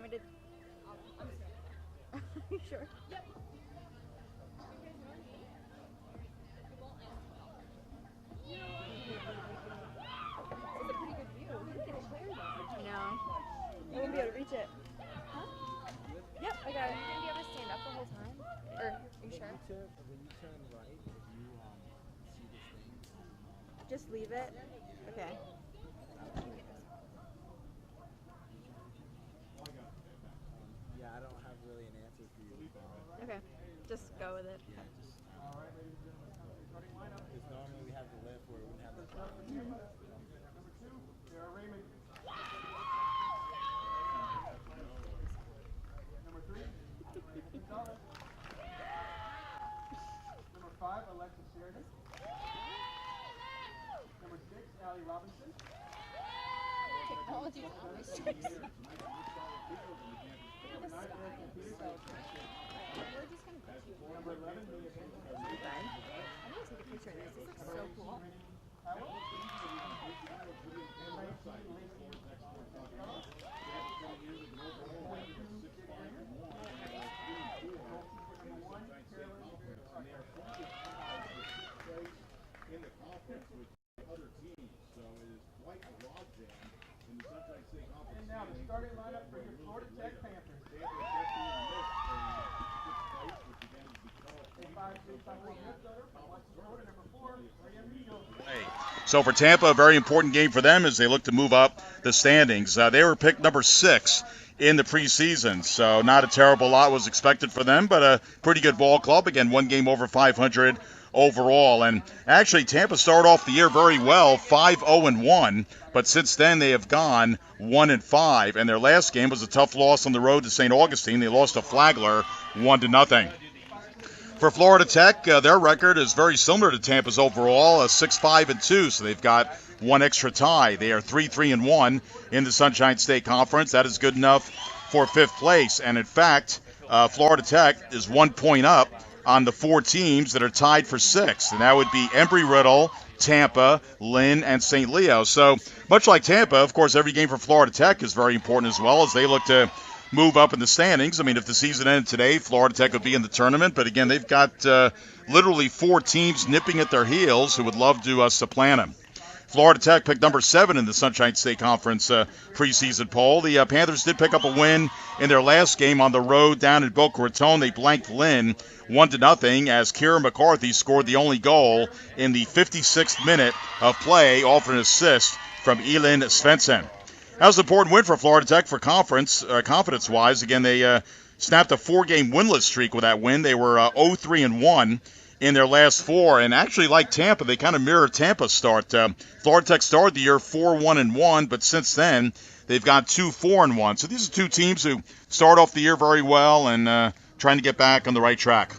me to? I'm sure. Yep. This is a pretty good view. I know. I won't be able to reach it. Huh? Yep, I got it. Are you going to be able to stand up the whole time? Or, are you sure? When you turn right, if you see this thing. Just leave it? Okay. Yeah, I don't have really an answer for you. Okay. Just go with it. Yeah, just. Because normally we have the lift where we have the car. Number 3, Gonzalez. Number 5, Alexis Sheridan. Number 6, Allie Robinson. Technology is always tricks. Number 11, Mia Payne. I'm going to take a picture of this. This looks so cool. In the conference with other teams, so it is quite a logjam in the Sunshine State Conference. And now the starting lineup for your Florida Tech Panthers. So for Tampa, a very important game for them as they look to move up the standings. They were picked number 6 in the preseason, so not a terrible lot was expected for them, but a pretty good ball club. Again, one game over 500 overall. And actually, Tampa started off the year very well, 5-0-1, but since then they have gone 1-5. And their last game was a tough loss on the road to St. Augustine. They lost to Flagler 1-0. For Florida Tech, their record is very similar to Tampa's overall, 6-5-2, so they've got one extra tie. They are 3-3-1 in the Sunshine State Conference. That is good enough for 5th place. And in fact, Florida Tech is 1 point up on the 4 teams that are tied for 6th, and that would be Embry-Riddle, Tampa, Lynn, and St. Leo. So much like Tampa, of course, every game for Florida Tech is very important as well as they look to move up in the standings. I mean, if the season ended today, Florida Tech would be in the tournament, but again, they've got literally 4 teams nipping at their heels who would love to supplant them. Florida Tech picked number 7 in the Sunshine State Conference preseason poll. The Panthers did pick up a win in their last game on the road down in Boca Raton. They blanked Lynn 1-0 as Kieran McCarthy scored the only goal in the 56th minute of play off an assist from Elin Svensson. That was an important win for Florida Tech for confidence-wise. Again, they snapped a 4-game winless streak with that win. They were 0-3-1 in their last 4, and actually, like Tampa, they kind of mirror Tampa's start. Florida Tech started the year 4-1-1, but since then, they've got 2-4-1. So these are 2 teams who start off the year very well and trying to get back on the right track.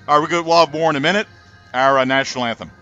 All right, we'll have more in a minute. Our national anthem.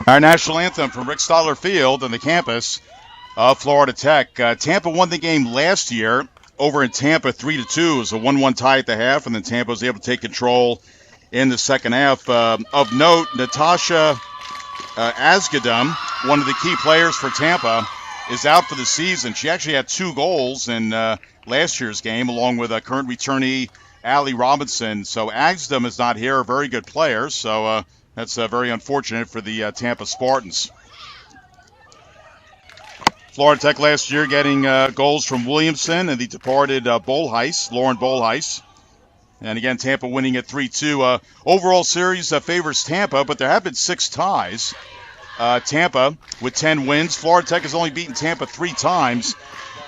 Our national anthem from Rick Stoller Field on the campus of Florida Tech. Tampa won the game last year over in Tampa 3-2. It was a 1-1 tie at the half, and then Tampa was able to take control in the second half. Of note, Natasha Asgadum, one of the key players for Tampa is out for the season. She actually had 2 goals in last year's game, along with a current returnee, Allie Robinson. So Agsdom is not here, a very good player. So that's very unfortunate for the Tampa Spartans. Florida Tech last year getting goals from Williamson and the departed Lauren Bolheis. And again, Tampa winning at 3-2. Overall series favors Tampa, but there have been 6 ties. Tampa with 10 wins. Florida Tech has only beaten Tampa 3 times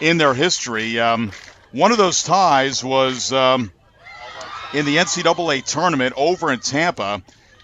in their history. One of those ties was in the NCAA tournament over in Tampa.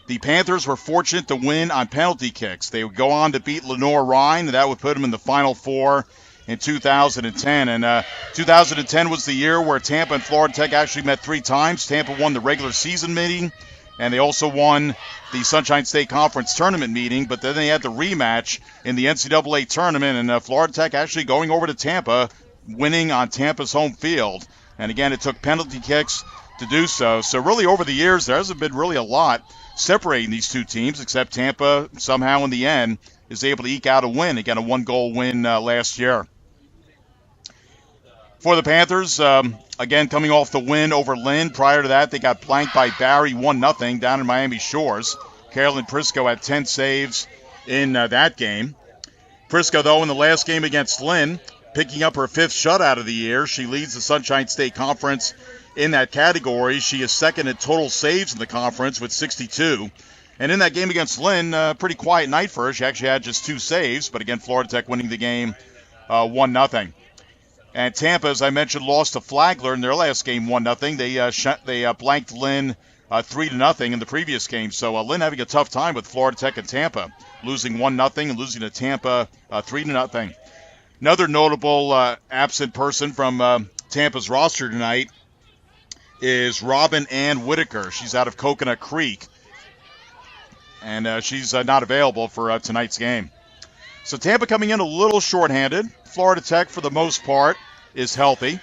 The Panthers were fortunate to win on penalty kicks. They would go on to beat Lenore Rhine, and that would put them in the Final Four in 2010. And 2010 was the year where Tampa and Florida Tech actually met 3 times. Tampa won the regular season meeting, and they also won the Sunshine State Conference tournament meeting, but then they had the rematch in the NCAA tournament, and Florida Tech actually going over to Tampa, winning on Tampa's home field. And again, it took penalty kicks to do so. So really over the years, there hasn't been really a lot separating these 2 teams, except Tampa somehow in the end is able to eke out a win. Again, a 1-goal win last year. For the Panthers, again, coming off the win over Lynn. Prior to that, they got blanked by Barry 1-0 down in Miami Shores. Carolyn Prisco had 10 saves in that game. Prisco, though, in the last game against Lynn, picking up her 5th shutout of the year. She leads the Sunshine State Conference in that category. She is second in total saves in the conference with 62. And in that game against Lynn, pretty quiet night for her. She actually had just 2 saves, but again, Florida Tech winning the game 1-0. And Tampa, as I mentioned, lost to Flagler in their last game 1-0. They blanked Lynn 3-0 in the previous game. So Lynn having a tough time with Florida Tech and Tampa, losing 1-0 and losing to Tampa 3-0. Another notable absent person from Tampa's roster tonight is Robin Ann Whitaker. She's out of Coconut Creek, and she's not available for tonight's game. So Tampa coming in a little shorthanded. Florida Tech, for the most part, is healthy.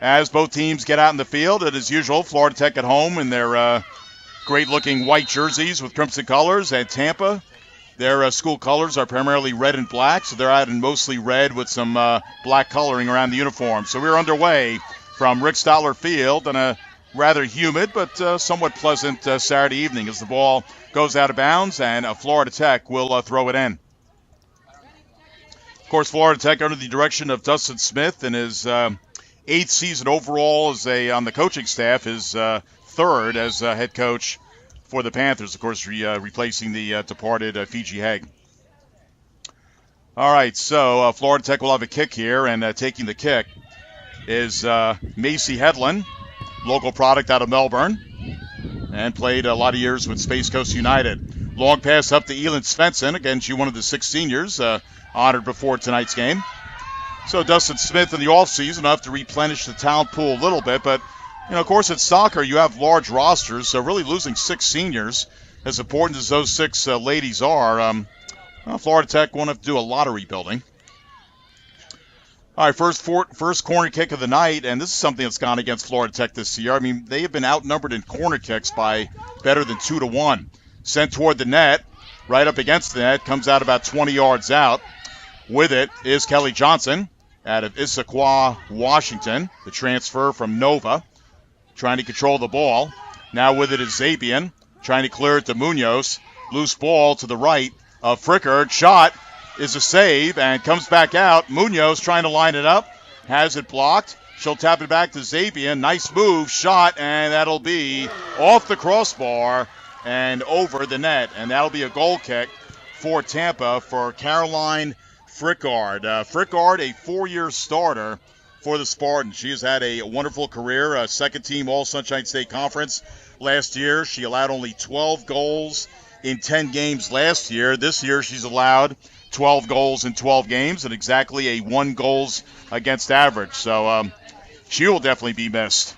As both teams get out in the field, and as usual, Florida Tech at home in their great-looking white jerseys with crimson colors, and Tampa, their school colors are primarily red and black, so they're out in mostly red with some black coloring around the uniform. So we're underway from Rick Stotler Field on a rather humid but somewhat pleasant Saturday evening as the ball goes out of bounds, and Florida Tech will throw it in. Of course, Florida Tech under the direction of Dustin Smith in his 8th season overall as on the coaching staff, his 3rd as head coach for the Panthers, of course, replacing the departed Fiji Haig. All right, so Florida Tech will have a kick here, and taking the kick is Macy Hedlund, local product out of Melbourne, and played a lot of years with Space Coast United. Long pass up to Elin Svensson. Again, she one of the 6 seniors honored before tonight's game. So Dustin Smith in the offseason will have to replenish the talent pool a little bit, but of course, at soccer, you have large rosters, so really losing 6 seniors, as important as those 6 ladies are, Florida Tech won't have to do a lot of rebuilding. All right, first corner kick of the night, and this is something that's gone against Florida Tech this year. I mean, they have been outnumbered in corner kicks by better than 2-1. Sent toward the net, right up against the net, comes out about 20 yards out. With it is Kelly Johnson out of Issaquah, Washington, the transfer from Nova, trying to control the ball. Now with it is Zabian, trying to clear it to Munoz. Loose ball to the right of Frickard. Shot is a save and comes back out. Munoz trying to line it up. Has it blocked. She'll tap it back to Zabian. Nice move. Shot, and that'll be off the crossbar and over the net. And that'll be a goal kick for Tampa for Caroline Frickard. Frickard, a 4-year starter for the Spartans. She has had a wonderful career, second team All-Sunshine State Conference last year. She allowed only 12 goals in 10 games last year. This year she's allowed 12 goals in 12 games and exactly a 1 goals against average. So she will definitely be missed.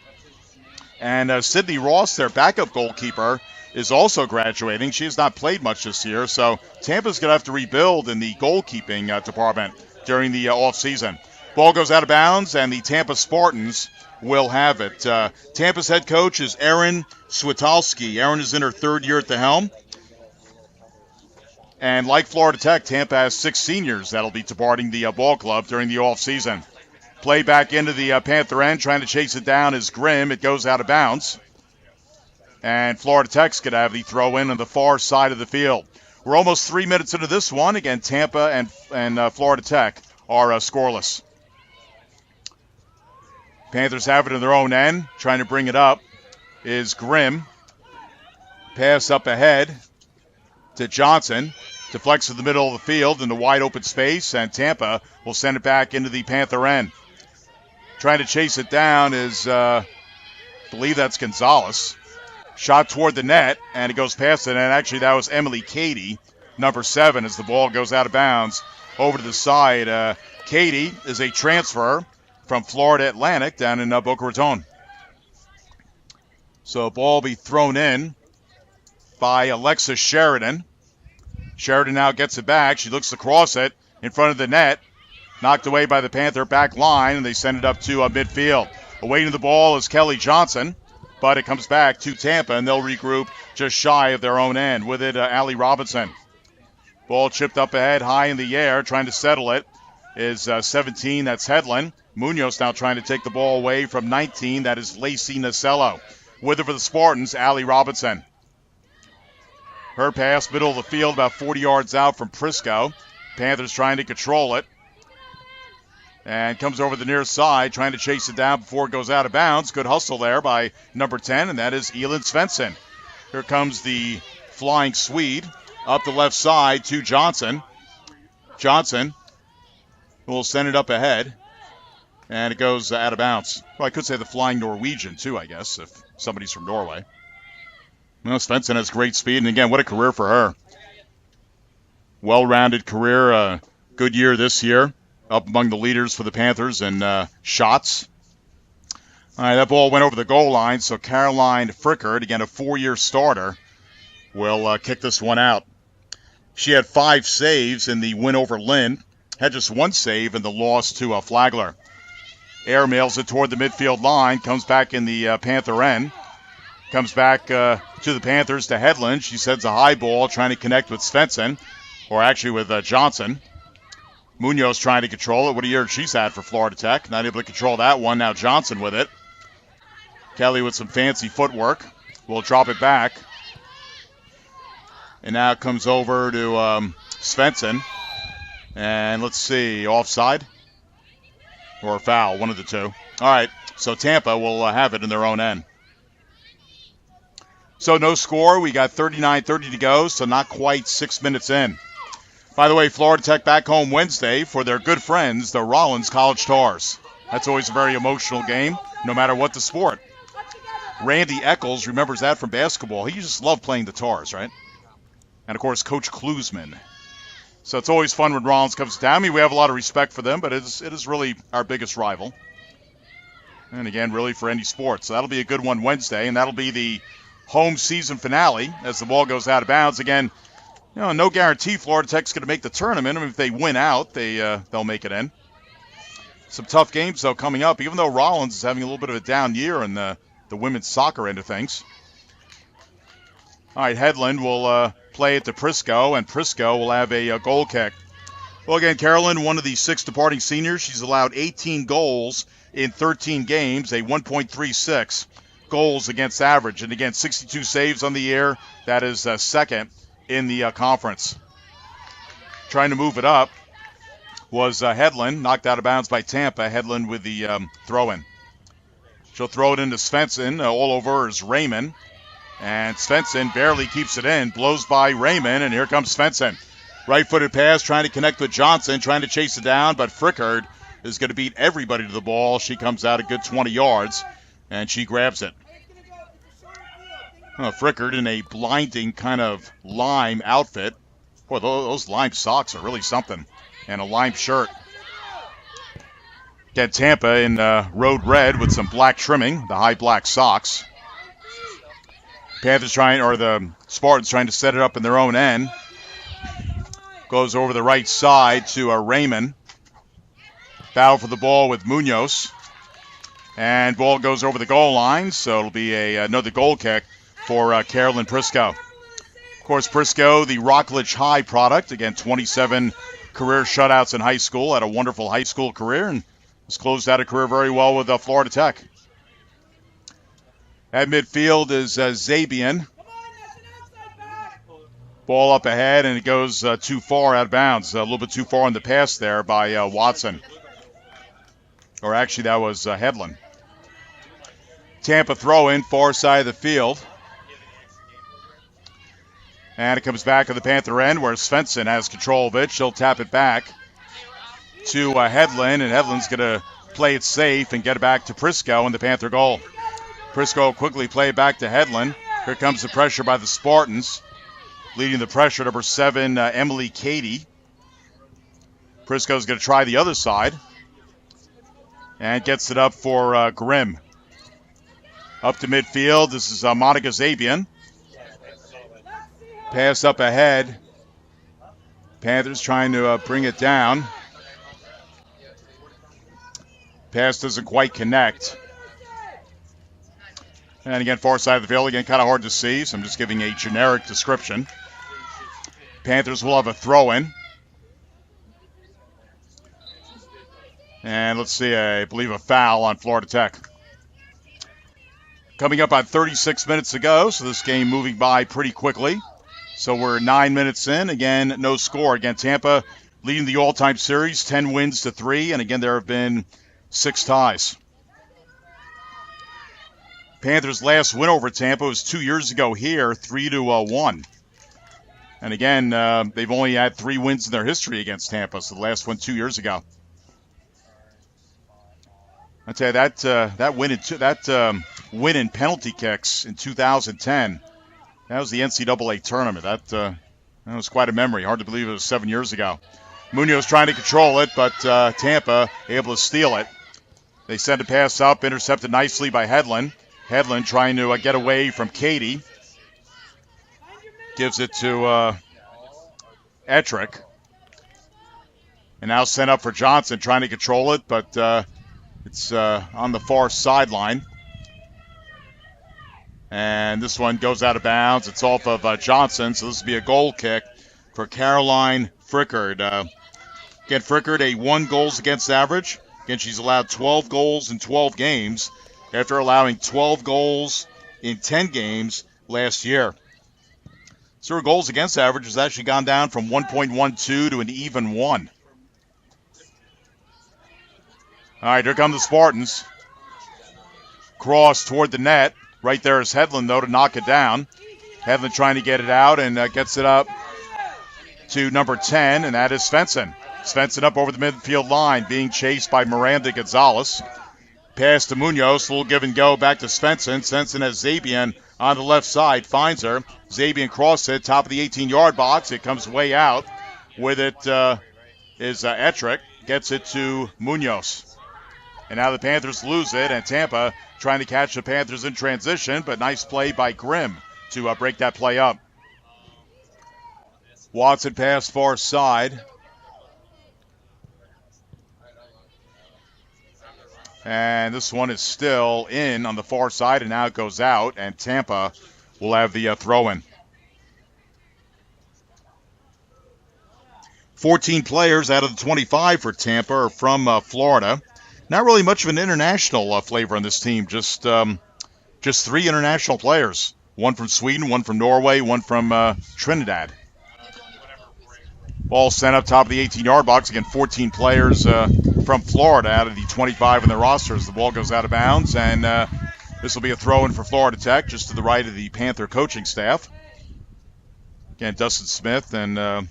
And Sydney Ross, their backup goalkeeper, is also graduating. She has not played much this year, so Tampa's going to have to rebuild in the goalkeeping department during the offseason. Ball goes out of bounds, and the Tampa Spartans will have it. Tampa's head coach is Erin Switalski. Erin is in her 3rd year at the helm. And like Florida Tech, Tampa has 6 seniors that'll be departing the ball club during the offseason. Play back into the Panther end, trying to chase it down is Grimm. It goes out of bounds. And Florida Tech's going to have the throw in on the far side of the field. We're almost 3 minutes into this one. Again, Tampa and Florida Tech are scoreless. Panthers have it in their own end. Trying to bring it up is Grimm. Pass up ahead to Johnson. Deflects to the middle of the field into wide open space, and Tampa will send it back into the Panther end. Trying to chase it down is, I believe that's Gonzalez. Shot toward the net, and it goes past it, and actually that was Emily Cady, number 7, as the ball goes out of bounds over to the side. Cady is a transfer from Florida Atlantic down in Boca Raton. So the ball will be thrown in by Alexa Sheridan. Sheridan now gets it back. She looks to cross it in front of the net. Knocked away by the Panther back line, and they send it up to midfield. Awaiting the ball is Kelly Johnson, but it comes back to Tampa, and they'll regroup just shy of their own end. With it, Allie Robinson. Ball chipped up ahead, high in the air, trying to settle it is 17, that's Hedlund. Munoz now trying to take the ball away from 19, that is Lacey Nacello. With it for the Spartans, Allie Robinson. Her pass, middle of the field, about 40 yards out from Prisco. Panthers trying to control it. And comes over the near side, trying to chase it down before it goes out of bounds. Good hustle there by number 10, and that is Elin Svensson. Here comes the flying Swede up the left side to Johnson. Johnson will send it up ahead, and it goes out of bounds. Well, I could say the flying Norwegian, too, I guess, if somebody's from Norway. Well, Svensson has great speed, and again, what a career for her. Well-rounded career, good year this year. Up among the leaders for the Panthers in shots. All right, that ball went over the goal line, so Caroline Frickard, again a 4-year starter, will kick this one out. She had 5 saves in the win over Lynn, had just 1 save in the loss to Flagler. Air mails it toward the midfield line, comes back in the Panther end, comes back to the Panthers to Hedlund. She sends a high ball trying to connect with Svensson, or actually with Johnson. Munoz trying to control it. What a year she's had for Florida Tech. Not able to control that one. Now Johnson with it. Kelly with some fancy footwork. Will drop it back. And now it comes over to Svensson. And let's see, offside or foul, one of the two. All right, so Tampa will have it in their own end. So no score. We got 39:30 to go, so not quite 6 minutes in. By the way, Florida Tech back home Wednesday for their good friends, the Rollins College Tars. That's always a very emotional game, no matter what the sport. Randy Eccles remembers that from basketball. He just loved playing the Tars, right? And, of course, Coach Klusman. So it's always fun when Rollins comes down. I mean, we have a lot of respect for them, but it is really our biggest rival. And, again, really for any sport. So that'll be a good one Wednesday, and that'll be the home season finale as the ball goes out of bounds. Again, you know, no guarantee Florida Tech's going to make the tournament. I mean, if they win out, they'll make it in. Some tough games, though, coming up, even though Rollins is having a little bit of a down year in the women's soccer end of things. All right, Hedlund will play it to Prisco, and Prisco will have a goal kick. Well, again, Carolyn, one of the 6 departing seniors. She's allowed 18 goals in 13 games, a 1.36 goals against average. And, again, 62 saves on the year. That is second in the conference. Trying to move it up was Hedlund, knocked out of bounds by Tampa. Hedlund with the throw-in. She'll throw it into Svensson. All over is Raymond. And Svensson barely keeps it in. Blows by Raymond, and here comes Svensson. Right-footed pass, trying to connect with Johnson, trying to chase it down, but Frickard is going to beat everybody to the ball. She comes out a good 20 yards, and she grabs it. Frickard in a blinding kind of lime outfit. Boy, those lime socks are really something. And a lime shirt. Get Tampa in road red with some black trimming, the high black socks. Panthers the Spartans trying to set it up in their own end. Goes over the right side to Raymond. Battle for the ball with Munoz. And ball goes over the goal line, so it'll be another goal kick for Carolyn Prisco. Of Of course, Briscoe, the Rockledge High product. Again, 27 career shutouts in high school. Had a wonderful high school career and has closed out a career very well with Florida Tech. At midfield is Zabian. Ball up ahead, and it goes too far out of bounds. A little bit too far on the pass there by Watson. Or actually, that was Hedlund. Tampa throw in, far side of the field. And it comes back to the Panther end where Svensson has control of it. She'll tap it back to Hedlund, and Hedlund's going to play it safe and get it back to Prisco in the Panther goal. Prisco quickly play it back to Hedlund. Here comes the pressure by the Spartans. Leading the pressure, number 7, Emily Cady. Prisco's going to try the other side. And gets it up for Grimm. Up to midfield, this is Monica Zabian. Pass up ahead. Panthers trying to bring it down. Pass doesn't quite connect. And again, far side of the field, again, kind of hard to see, so I'm just giving a generic description. Panthers will have a throw-in. And let's see, I believe a foul on Florida Tech. Coming up on 36 minutes to go, so this game moving by pretty quickly. So we're 9 minutes in. Again, no score. Again, Tampa leading the all-time series, 10 wins to 3. And again, there have been 6 ties. Panthers' last win over Tampa was 2 years ago here, 3-1. And again, they've only had 3 wins in their history against Tampa, so the last one 2 years ago. I tell you, that win in penalty kicks in 2010, that was the NCAA tournament. That was quite a memory. Hard to believe it was 7 years ago. Munoz trying to control it, but Tampa able to steal it. They send a pass up, intercepted nicely by Hedlund. Hedlund trying to get away from Cady. Gives it to Ettrick. And now sent up for Johnson, trying to control it, but it's on the far sideline. And this one goes out of bounds. It's off of Johnson, so this will be a goal kick for Caroline Frickard. Again, Frickard, a 1 goals against average. Again, she's allowed 12 goals in 12 games after allowing 12 goals in 10 games last year. So her goals against average has actually gone down from 1.12 to an even 1. All right, here come the Spartans. Cross toward the net. Right there is Hedlund, though, to knock it down. Hedlund trying to get it out and gets it up to number 10, and that is Svensson. Svensson up over the midfield line, being chased by Miranda Gonzalez. Pass to Munoz, a little give and go back to Svensson. Svensson has Zabian on the left side, finds her. Zabian cross it, top of the 18-yard box. It comes way out. With it is Ettrick. Gets it to Munoz. And now the Panthers lose it, and Tampa trying to catch the Panthers in transition, but nice play by Grimm to break that play up. Watson pass far side. And this one is still in on the far side, and now it goes out, and Tampa will have the throw-in. 14 players out of the 25 for Tampa are from Florida. Not really much of an international flavor on this team, just 3 international players. One from Sweden, one from Norway, one from Trinidad. Ball sent up top of the 18-yard box. Again, 14 players from Florida out of the 25 in their rosters. The ball goes out of bounds, and this will be a throw-in for Florida Tech, just to the right of the Panther coaching staff. Again, Dustin Smith and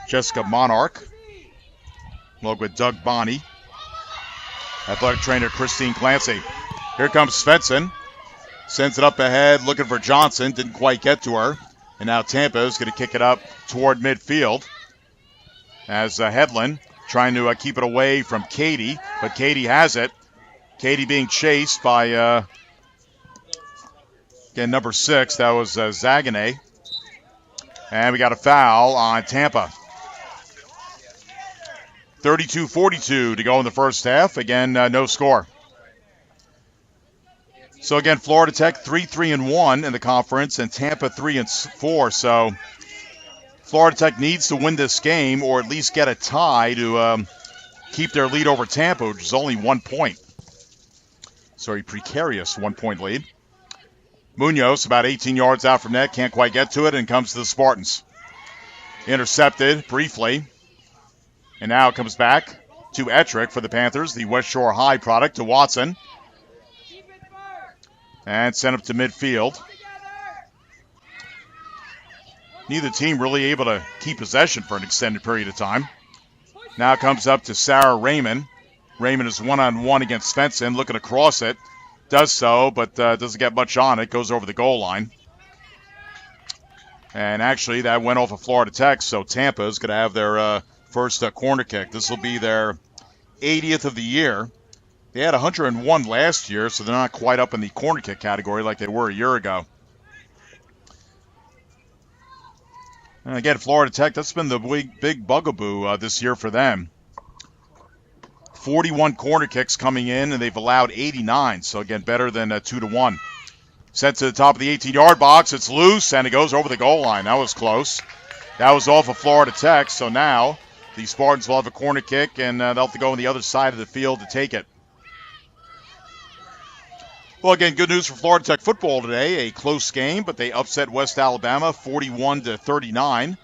Jessica Monarch, along with Doug Bonney. Athletic trainer Christine Clancy. Here comes Svensson. Sends it up ahead, looking for Johnson. Didn't quite get to her. And now Tampa is going to kick it up toward midfield. As Hedlund trying to keep it away from Cady. But Cady has it. Cady being chased by, again, number 6. That was Zagane. And we got a foul on Tampa. 32-42 to go in the first half. Again, no score. So again, Florida Tech 3-3-1 in the conference, and Tampa 3-4. So Florida Tech needs to win this game, or at least get a tie to keep their lead over Tampa, which is only 1 point. So a precarious 1 point lead. Munoz, about 18 yards out from net, can't quite get to it, and comes to the Spartans. Intercepted briefly. And now it comes back to Ettrick for the Panthers, the West Shore High product, to Watson. And sent up to midfield. Neither team really able to keep possession for an extended period of time. Now it comes up to Sarah Raymond. Raymond is one-on-one against Svensson, looking to cross it. Does so, but doesn't get much on it. Goes over the goal line. And actually, that went off of Florida Tech, so Tampa is going to have their first corner kick. This will be their 80th of the year. They had 101 last year, so they're not quite up in the corner kick category like they were a year ago. And again, Florida Tech, that's been the big bugaboo this year for them. 41 corner kicks coming in, and they've allowed 89. So, again, better than 2-1. Sent to the top of the 18-yard box. It's loose, and it goes over the goal line. That was close. That was off of Florida Tech. So now the Spartans will have a corner kick, and they'll have to go on the other side of the field to take it. Well, again, good news for Florida Tech football today. A close game, but they upset West Alabama 41-39.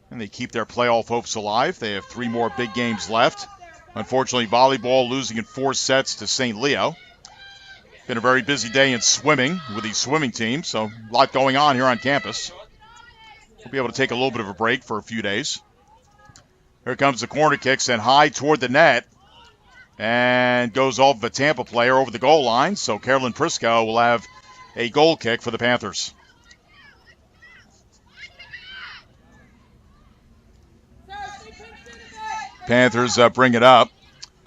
And they keep their playoff hopes alive. They have 3 more big games left. Unfortunately, volleyball losing in 4 sets to St. Leo. Been a very busy day in swimming with the swimming team, so a lot going on here on campus. We'll be able to take a little bit of a break for a few days. Here comes the corner kick, sent high toward the net, and goes off of a Tampa player over the goal line, so Carolyn Prisco will have a goal kick for the Panthers. Panthers bring it up.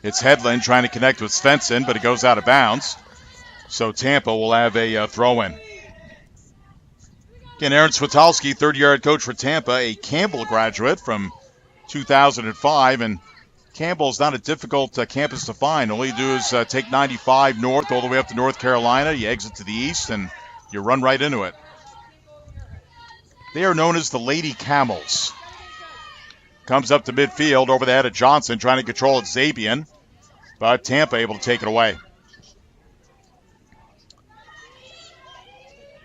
It's Headland trying to connect with Svensson, but it goes out of bounds. So Tampa will have a throw-in. Again, Aaron Switalski, third-year head coach for Tampa, a Campbell graduate from 2005. And Campbell's not a difficult campus to find. All you do is take 95 north all the way up to North Carolina. You exit to the east, and you run right into it. They are known as the Lady Camels. Comes up to midfield over the head of Johnson, trying to control it, Zabian. But Tampa able to take it away.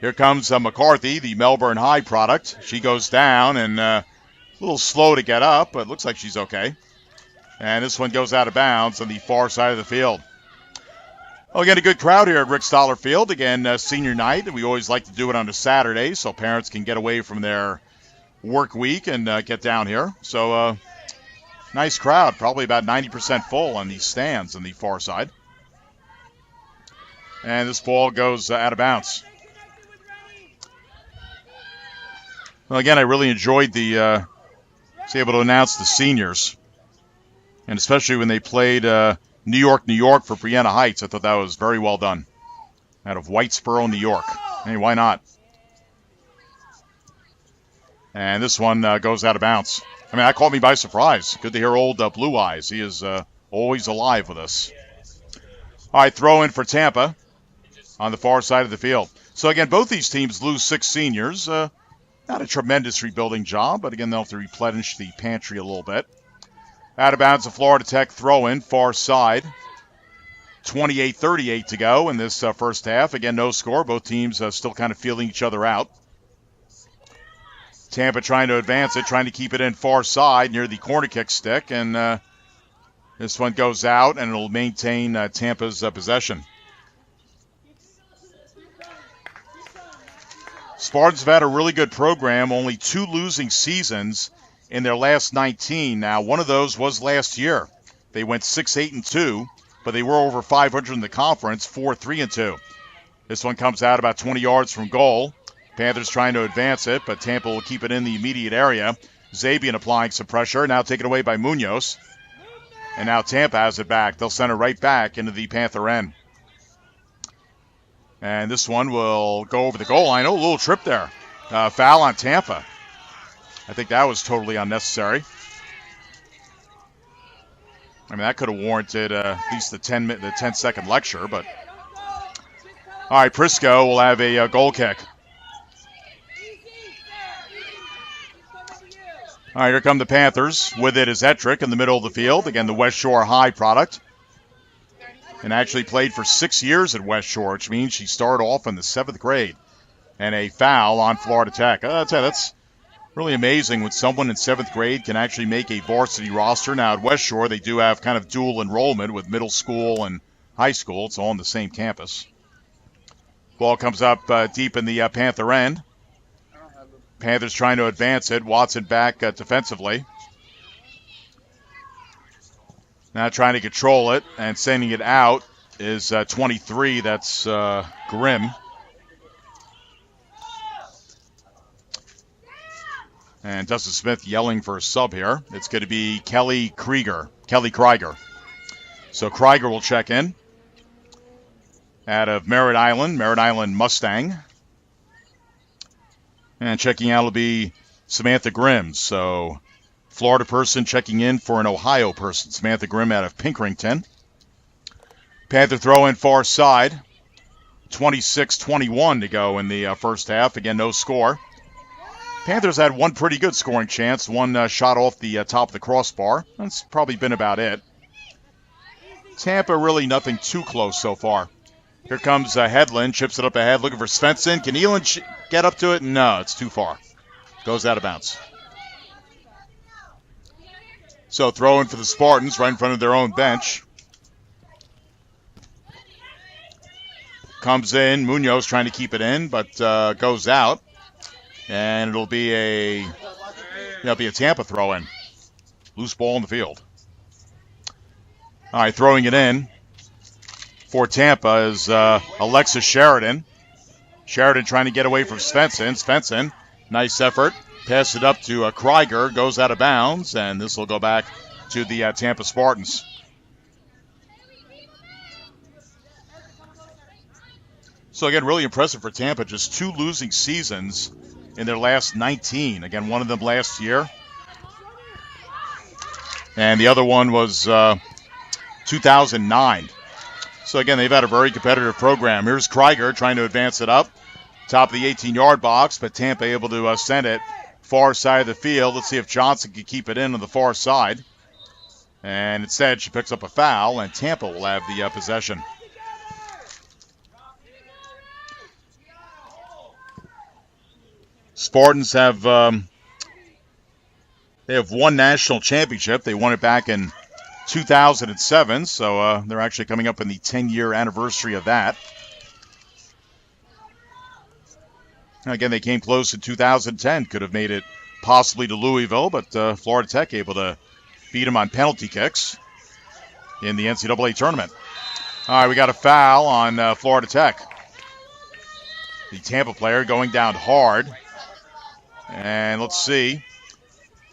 Here comes McCarthy, the Melbourne High product. She goes down and a little slow to get up, but looks like she's okay. And this one goes out of bounds on the far side of the field. Well, again, a good crowd here at Rick Stoller Field. Again, senior night. We always like to do it on a Saturday so parents can get away from their work week and get down here. So nice crowd, probably about 90% full on these stands on the far side. And this ball goes out of bounds. Well, again, I really enjoyed was able to announce the seniors, and especially when they played New York for Brianna Heights. I thought that was very well done. Out of Whitesboro, New York. Hey, why not? And this one goes out of bounds. I mean, that caught me by surprise. Good to hear old Blue Eyes. He is always alive with us. All right, throw in for Tampa on the far side of the field. So, again, both these teams lose 6 seniors. Not a tremendous rebuilding job, but, again, they'll have to replenish the pantry a little bit. Out of bounds, a Florida Tech throw in, far side. 28-38 to go in this first half. Again, no score. Both teams still kind of feeling each other out. Tampa trying to advance it, trying to keep it in far side near the corner kick stick. And this one goes out, and it'll maintain Tampa's possession. Spartans have had a really good program, only 2 losing seasons in their last 19. Now, one of those was last year. They went 6-8-2, but they were over 500 in the conference, 4-3-2. This one comes out about 20 yards from goal. Panthers trying to advance it, but Tampa will keep it in the immediate area. Zabian applying some pressure, now taken away by Munoz. And now Tampa has it back. They'll send it right back into the Panther end. And this one will go over the goal line. Oh, a little trip there. Foul on Tampa. I think that was totally unnecessary. I mean, that could have warranted at least the 10-second lecture, but All right, Prisco will have a goal kick. All right, here come the Panthers. With it is Ettrick in the middle of the field. Again, the West Shore High product. And actually played for 6 years at West Shore, which means she started off in the 7th grade. And a foul on Florida Tech. That's really amazing when someone in 7th grade can actually make a varsity roster. Now, at West Shore, they do have kind of dual enrollment with middle school and high school. It's all on the same campus. Ball comes up deep in the Panther end. Panthers trying to advance it. Watson back defensively. Now trying to control it and sending it out is 23. That's Grimm. And Dustin Smith yelling for a sub here. It's going to be Kelly Krieger. So Krieger will check in. Out of Merritt Island Mustang. And checking out will be Samantha Grimm. So Florida person checking in for an Ohio person. Samantha Grimm out of Pinkerton. Panther throw in far side. 26-21 to go in the first half. Again, no score. Panthers had one pretty good scoring chance. One shot off the top of the crossbar. That's probably been about it. Tampa really nothing too close so far. Here comes Hedlund, chips it up ahead, looking for Svensson. Can Elin get up to it? No, it's too far. Goes out of bounds. So throw in for the Spartans right in front of their own bench. Comes in, Munoz trying to keep it in, but goes out. And it'll be a Tampa throw in. Loose ball in the field. All right, throwing it in for Tampa is Alexis Sheridan. Sheridan trying to get away from Svensson. Svensson, nice effort. Pass it up to Krieger. Goes out of bounds, and this will go back to the Tampa Spartans. So, again, really impressive for Tampa. Just 2 losing seasons in their last 19. Again, one of them last year. And the other one was 2009. So, again, they've had a very competitive program. Here's Krieger trying to advance it up. Top of the 18-yard box, but Tampa able to send it far side of the field. Let's see if Johnson can keep it in on the far side. And instead, she picks up a foul, and Tampa will have the possession. Spartans have they have won national championship. They won it back in 2007, so they're actually coming up in the 10-year anniversary of that. And again, they came close in 2010. Could have made it possibly to Louisville, but Florida Tech able to beat them on penalty kicks in the NCAA tournament. All right, we got a foul on Florida Tech. The Tampa player going down hard. And let's see.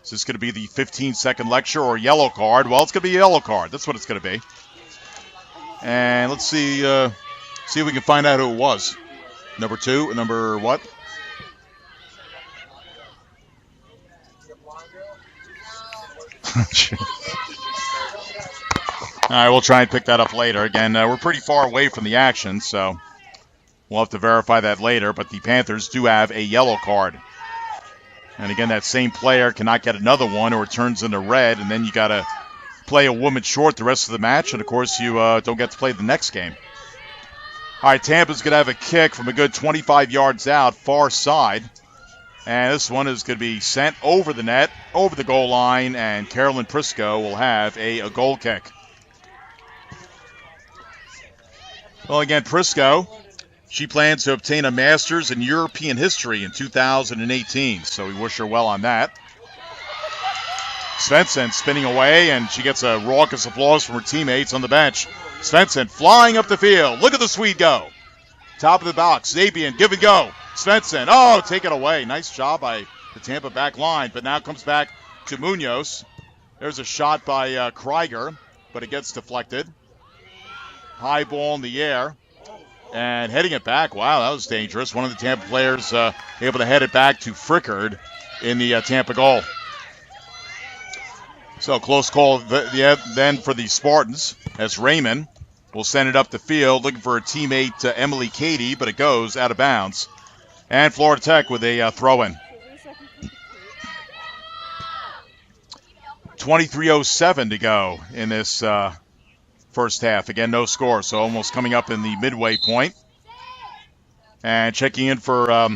Is this going to be the 15-second lecture or yellow card? Well, it's going to be a yellow card. That's what it's going to be. And let's see if we can find out who it was. Number 2, number what? All right, we'll try and pick that up later. Again, we're pretty far away from the action, so we'll have to verify that later. But the Panthers do have a yellow card. And again, that same player cannot get another one or it turns into red, and then you got to play a woman short the rest of the match, and of course you don't get to play the next game. All right, Tampa's going to have a kick from a good 25 yards out, far side. And this one is going to be sent over the net, over the goal line, and Carolyn Prisco will have a goal kick. Well, again, Prisco, she plans to obtain a master's in European history in 2018, so we wish her well on that. Svensson spinning away, and she gets a raucous applause from her teammates on the bench. Svensson flying up the field. Look at the Swede go. Top of the box. Zabian, give it go. Svensson, take it away. Nice job by the Tampa back line, but now comes back to Munoz. There's a shot by Krieger, but it gets deflected. High ball in the air. And heading it back, wow, that was dangerous. One of the Tampa players able to head it back to Frickard in the Tampa goal. So close call then for the Spartans as Raymond will send it up the field, looking for a teammate, Emily Cady, but it goes out of bounds. And Florida Tech with a throw-in. 23:07 to go in this first half. Again, no score, so almost coming up in the midway point. And checking in for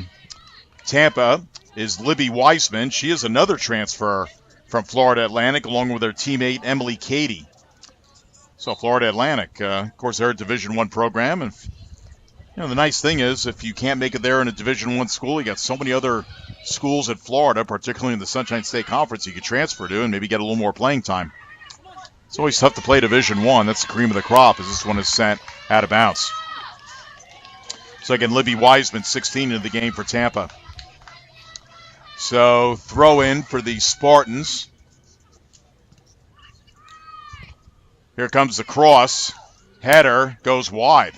Tampa is Libby Weisman. She is another transfer from Florida Atlantic, along with her teammate Emily Cady. So Florida Atlantic, of course, they're a Division I program, and the nice thing is, if you can't make it there in a Division I school, you got so many other schools in Florida, particularly in the Sunshine State Conference, you could transfer to and maybe get a little more playing time. It's always tough to play Division I. That's the cream of the crop, as this one is sent out of bounds. So again, Libby Weisman, 16 into the game for Tampa. So throw in for the Spartans. Here comes the cross. Header goes wide.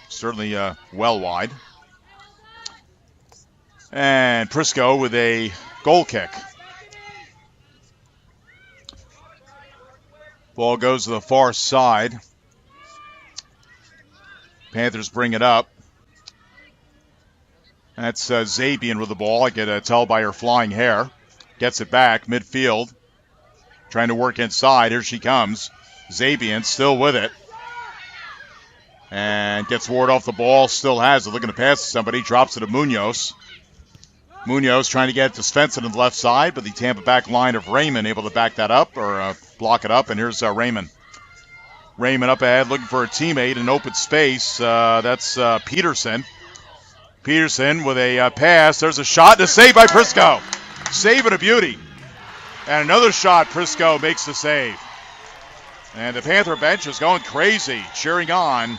Certainly well wide. And Prisco with a goal kick. Ball goes to the far side. Panthers bring it up. That's Zabian with the ball. I could tell by her flying hair. Gets it back, midfield. Trying to work inside. Here she comes. Zabian still with it. And gets ward off the ball. Still has it. Looking to pass to somebody. Drops it to Munoz. Munoz trying to get it to Svensson on the left side, but the Tampa back line of Raymond able to back that up or block it up. And here's Raymond. Raymond up ahead looking for a teammate in open space. That's Peterson. Peterson with a pass. There's a shot and a save by Prisco. Save and a beauty. And another shot. Prisco makes the save. And the Panther bench is going crazy, cheering on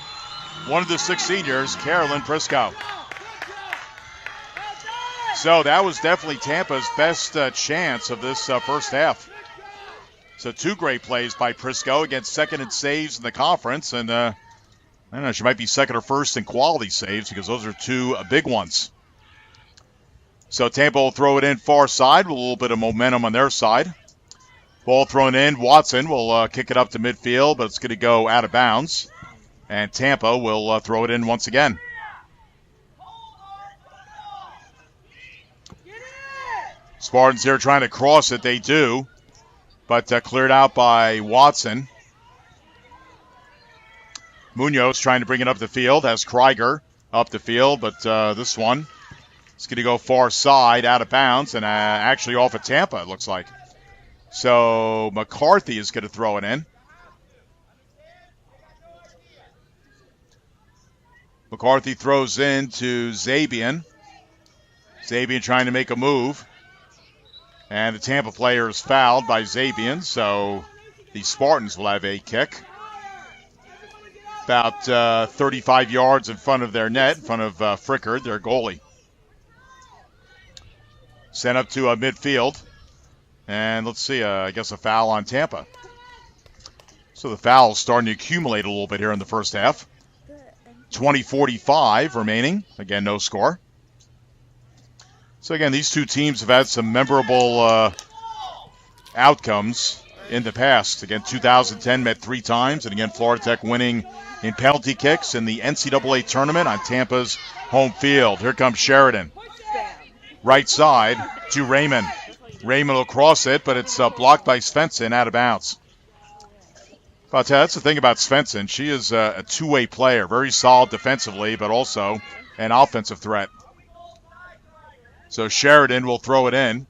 one of the 6 seniors, Carolyn Prisco. So that was definitely Tampa's best chance of this first half. So 2 great plays by Prisco against second in saves in the conference. And I don't know, she might be second or first in quality saves because those are 2 big ones. So Tampa will throw it in far side with a little bit of momentum on their side. Ball thrown in. Watson will kick it up to midfield, but it's going to go out of bounds. And Tampa will throw it in once again. Spartans here trying to cross it. They do, but cleared out by Watson. Munoz trying to bring it up the field. Has Krieger up the field, but this one is going to go far side, out of bounds, and actually off of Tampa, it looks like. So McCarthy is going to throw it in. McCarthy throws in to Zabian. Zabian trying to make a move. And the Tampa player is fouled by Zabian, so the Spartans will have a kick. About 35 yards in front of their net, in front of Frickard, their goalie. Sent up to midfield. And let's see, I guess a foul on Tampa. So the foul's starting to accumulate a little bit here in the first half. 20:45 remaining. Again, no score. So again, these 2 teams have had some memorable outcomes in the past. Again, 2010 met 3 times, and again, Florida Tech winning in penalty kicks in the NCAA tournament on Tampa's home field. Here comes Sheridan. Right side to Raymond. Raymond will cross it, but it's blocked by Svensson out of bounds. But that's the thing about Svensson. She is a 2-way player, very solid defensively, but also an offensive threat. So Sheridan will throw it in.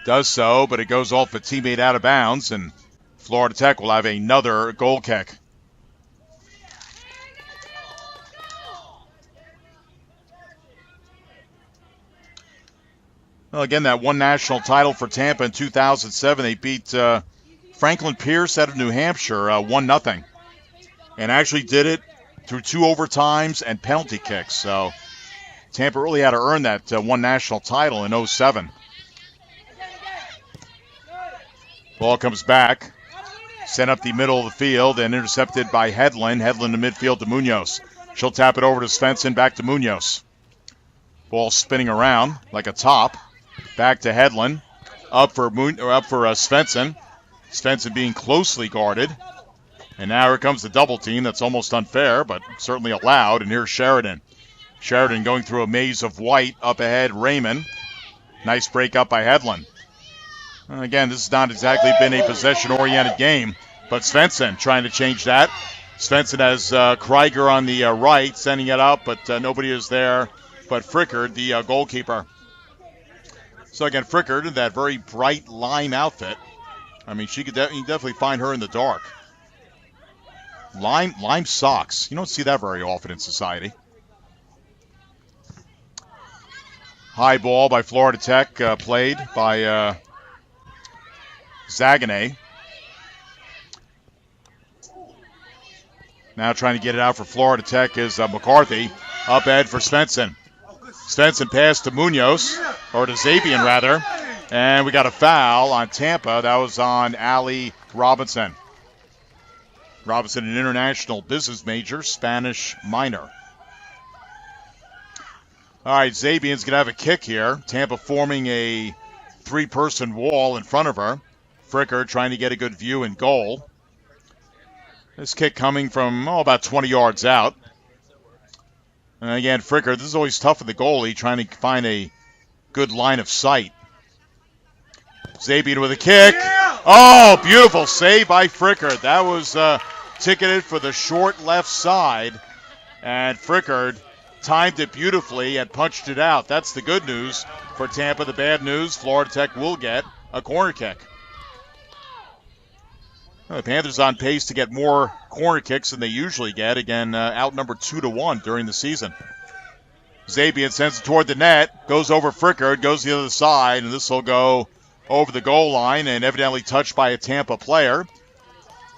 Does so, but it goes off a teammate out of bounds, and Florida Tech will have another goal kick. Well, again, that one national title for Tampa in 2007. They beat Franklin Pierce out of New Hampshire 1-0. And actually did it through 2 overtimes and penalty kicks. So Tampa really had to earn that one national title in 2007. Ball comes back. Sent up the middle of the field and intercepted by Hedlund. Hedlund to midfield to Munoz. She'll tap it over to Svensson, back to Munoz. Ball spinning around like a top. Back to Hedlund. Up for Svensson. Svensson being closely guarded. And now here comes the double team. That's almost unfair, but certainly allowed. And here's Sheridan. Sheridan going through a maze of white. Up ahead, Raymond. Nice break up by Hedlund. Again, this has not exactly been a possession-oriented game, but Svensson trying to change that. Svensson has Krieger on the right, sending it up, but nobody is there but Frickard, the goalkeeper. So again, Frickard in that very bright lime outfit. I mean, you could definitely find her in the dark. Lime socks. You don't see that very often in society. High ball by Florida Tech, played by Zaganay. Now trying to get it out for Florida Tech is McCarthy. Up ahead for Svensson. Svensson passed to Munoz, or to Zabian rather. And we got a foul on Tampa. That was on Allie Robinson. Robinson, an international business major, Spanish minor. All right, Zabian's going to have a kick here. Tampa forming a three-person wall in front of her. Fricker trying to get a good view in goal. This kick coming from about 20 yards out. And again, Fricker, this is always tough for the goalie, trying to find a good line of sight. Zabian with a kick. Oh, beautiful save by Fricker. That was ticketed for the short left side. And Fricker timed it beautifully and punched it out. That's the good news for Tampa. The bad news, Florida Tech will get a corner kick. The Panthers on pace to get more corner kicks than they usually get. Again, outnumbered 2-1 during the season. Zabian sends it toward the net, goes over Frickard, goes the other side, and this will go over the goal line and evidently touched by a Tampa player.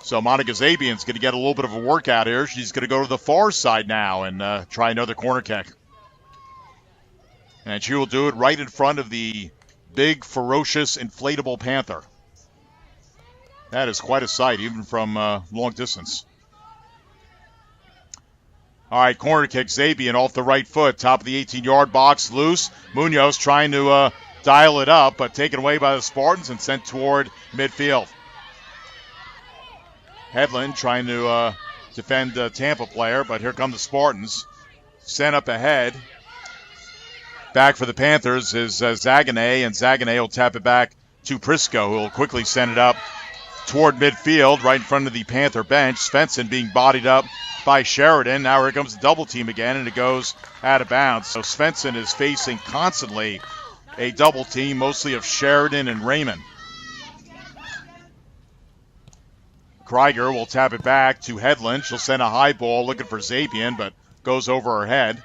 So Monica Zabian's going to get a little bit of a workout here. She's going to go to the far side now and try another corner kick. And she will do it right in front of the big, ferocious, inflatable Panther. That is quite a sight, even from long distance. All right, corner kick, Zabian off the right foot, top of the 18-yard box, loose. Munoz trying to dial it up, but taken away by the Spartans and sent toward midfield. Hedlund trying to defend the Tampa player, but here come the Spartans. Sent up ahead. Back for the Panthers is Zaganay, and Zaganay will tap it back to Prisco, who will quickly send it up toward midfield, right in front of the Panther bench. Svensson being bodied up by Sheridan. Now here comes the double team again, and it goes out of bounds. So Svensson is facing constantly a double team, mostly of Sheridan and Raymond. Krieger will tap it back to Hedlund. She'll send a high ball looking for Zabian, but goes over her head.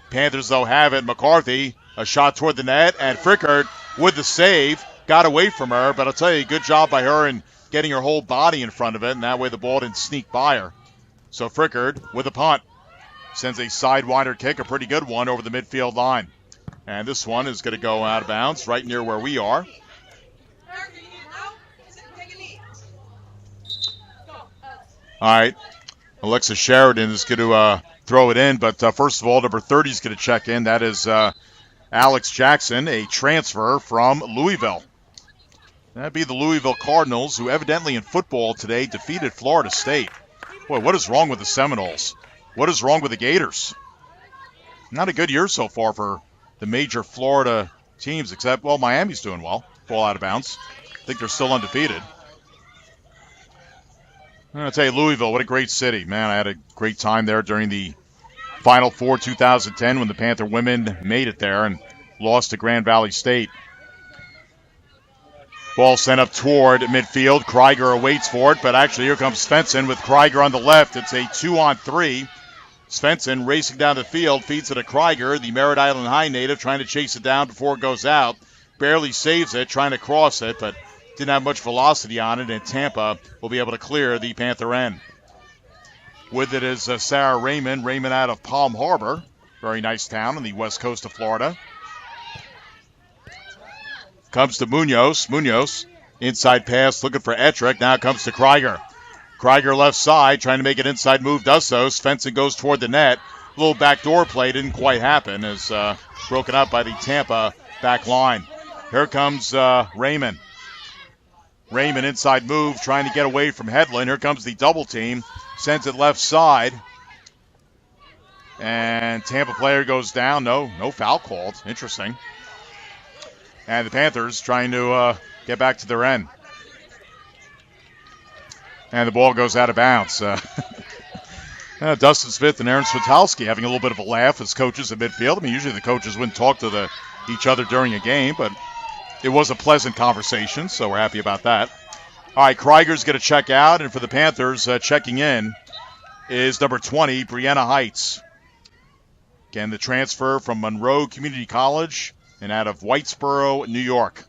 Panthers, though, have it. McCarthy, a shot toward the net, and Frickard with the save. Got away from her, but I'll tell you, good job by her in getting her whole body in front of it, and that way the ball didn't sneak by her. So Frickard with a punt. Sends a sidewinder kick, a pretty good one, over the midfield line. And this one is going to go out of bounds right near where we are. All right, Alexa Sheridan is going to throw it in, but first of all, number 30 is going to check in. That is Alex Jackson, a transfer from Louisville. That'd be the Louisville Cardinals, who evidently in football today defeated Florida State. Boy, what is wrong with the Seminoles? What is wrong with the Gators? Not a good year so far for the major Florida teams, except, well, Miami's doing well. Ball out of bounds. I think they're still undefeated. I'm going to tell you, Louisville, what a great city. Man, I had a great time there during the Final Four 2010 when the Panther women made it there and lost to Grand Valley State. Ball sent up toward midfield. Krieger awaits for it, but actually here comes Svensson with Krieger on the left. It's a 2-on-3. Svensson racing down the field, feeds it to Krieger, the Merritt Island High native, trying to chase it down before it goes out. Barely saves it, trying to cross it, but didn't have much velocity on it, and Tampa will be able to clear the Panther end. With it is Sarah Raymond. Raymond out of Palm Harbor. Very nice town on the west coast of Florida. Comes to Munoz. Munoz, inside pass, looking for Ettrick. Now comes to Krieger. Krieger left side, trying to make an inside move, does so. Svensson goes toward the net. A little backdoor play didn't quite happen, as broken up by the Tampa back line. Here comes Raymond. Raymond inside move, trying to get away from Hedlund. Here comes the double team. Sends it left side. And Tampa player goes down. No foul called. Interesting. And the Panthers trying to get back to their end. And the ball goes out of bounds. Dustin Smith and Aaron Switalski having a little bit of a laugh as coaches at midfield. I mean, usually the coaches wouldn't talk to each other during a game, but it was a pleasant conversation, so we're happy about that. All right, Krieger's going to check out, and for the Panthers, checking in is number 20, Brianna Heights. Again, the transfer from Monroe Community College and out of Whitesboro, New York.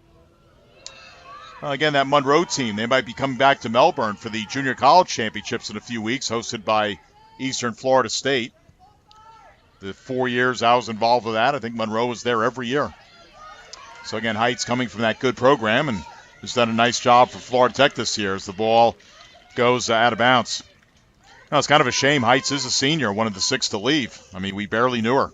Again, that Monroe team, they might be coming back to Melbourne for the Junior College Championships in a few weeks, hosted by Eastern Florida State. The 4 years I was involved with that, I think Monroe was there every year. So again, Heights coming from that good program and has done a nice job for Florida Tech this year as the ball goes out of bounds. Now, it's kind of a shame. Heights is a senior, one of the 6 to leave. I mean, we barely knew her.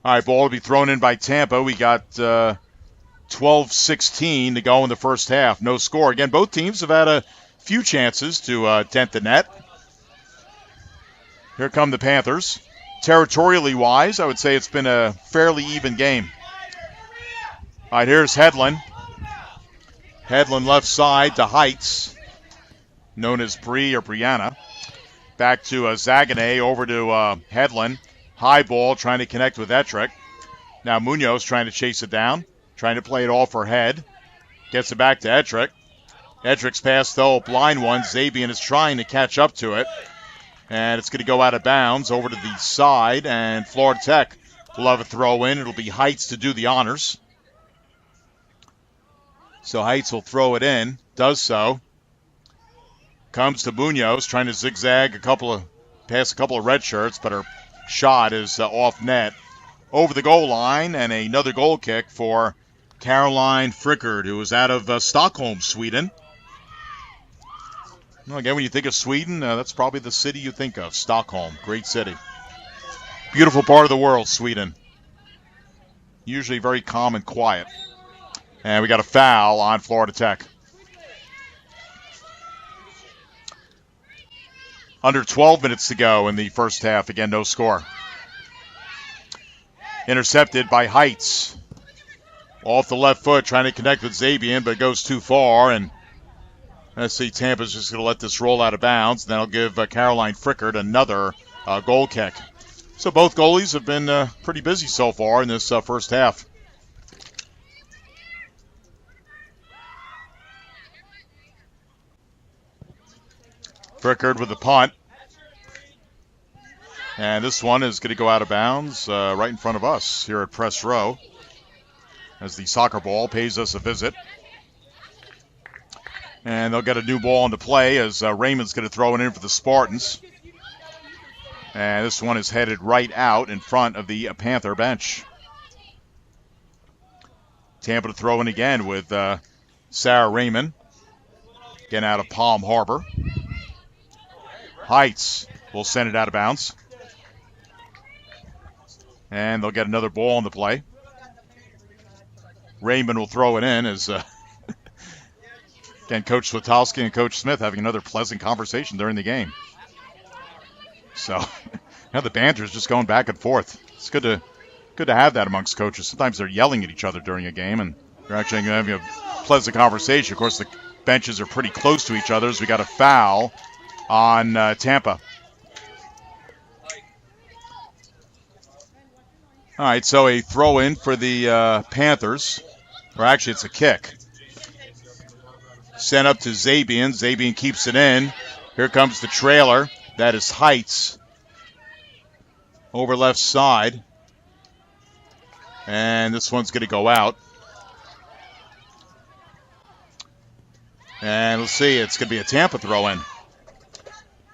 All right, ball to be thrown in by Tampa. We got 12-16 to go in the first half. No score. Again, both teams have had a few chances to dent the net. Here come the Panthers. Territorially wise, I would say it's been a fairly even game. All right, here's Hedlund. Hedlund left side to Heights, known as Bree or Brianna. Back to Zaganay, over to Hedlund. High ball, trying to connect with Ettrick. Now Munoz trying to chase it down, trying to play it off her head. Gets it back to Ettrick. Ettrick's pass, though, blind one. Zabian is trying to catch up to it. And it's going to go out of bounds over to the side, and Florida Tech will have a throw in. It'll be Heights to do the honors. So Heights will throw it in, does so. Comes to Munoz, trying to zigzag past a couple of red shirts, but her shot is off net. Over the goal line, and another goal kick for Caroline Frickard, who is out of Stockholm, Sweden. Well, again, when you think of Sweden, that's probably the city you think of, Stockholm. Great city. Beautiful part of the world, Sweden. Usually very calm and quiet. And we got a foul on Florida Tech. Under 12 minutes to go in the first half. Again, no score. Intercepted by Heights. Off the left foot, trying to connect with Zabian, but it goes too far. And let's see, Tampa's just going to let this roll out of bounds. And that'll give Caroline Frickard another goal kick. So both goalies have been pretty busy so far in this first half. Frickard with the punt. And this one is going to go out of bounds right in front of us here at Press Row as the soccer ball pays us a visit. And they'll get a new ball into play as Raymond's going to throw it in for the Spartans. And this one is headed right out in front of the Panther bench. Tampa to throw in again with Sarah Raymond. Again out of Palm Harbor. Heights will send it out of bounds. And they'll get another ball in the play. Raymond will throw it in as, again, Coach Switalski and Coach Smith having another pleasant conversation during the game. So, the banter's just going back and forth. It's good to have that amongst coaches. Sometimes they're yelling at each other during a game, and they're actually having a pleasant conversation. Of course, the benches are pretty close to each other as we got a foul on Tampa. All right, so a throw-in for the Panthers. Or actually, it's a kick. Sent up to Zabian. Zabian keeps it in. Here comes the trailer. That is Heights. Over left side. And this one's going to go out. And let's see, it's going to be a Tampa throw-in.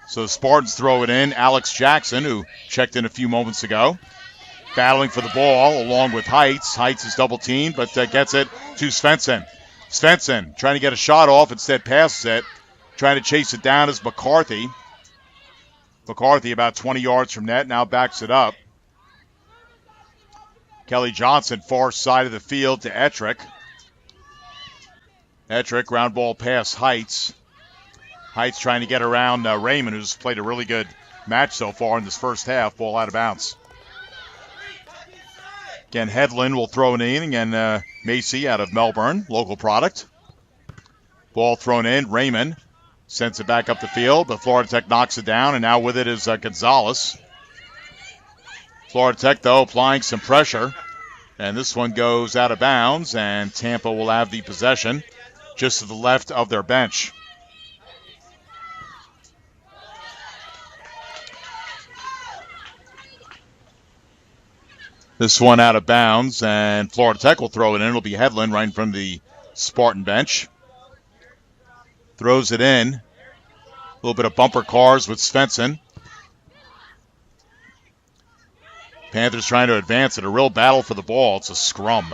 So the Spartans throw it in. Alex Jackson, who checked in a few moments ago, battling for the ball along with Heights. Heights is double-teamed, but gets it to Svensson. Svensson trying to get a shot off, instead passes it. Trying to chase it down is McCarthy. McCarthy about 20 yards from net, now backs it up. Kelly Johnson, far side of the field to Ettrick. Ettrick, ground ball pass Heights. Heights trying to get around Raymond, who's played a really good match so far in this first half. Ball out of bounds. Again, Headland will throw it in, and Macy out of Melbourne, local product. Ball thrown in. Raymond sends it back up the field, but Florida Tech knocks it down, and now with it is Gonzalez. Florida Tech, though, applying some pressure, and this one goes out of bounds, and Tampa will have the possession just to the left of their bench. This one out of bounds, and Florida Tech will throw it in. It'll be Headland right in front of the Spartan bench. Throws it in. A little bit of bumper cars with Svensson. Panthers trying to advance it. A real battle for the ball. It's a scrum.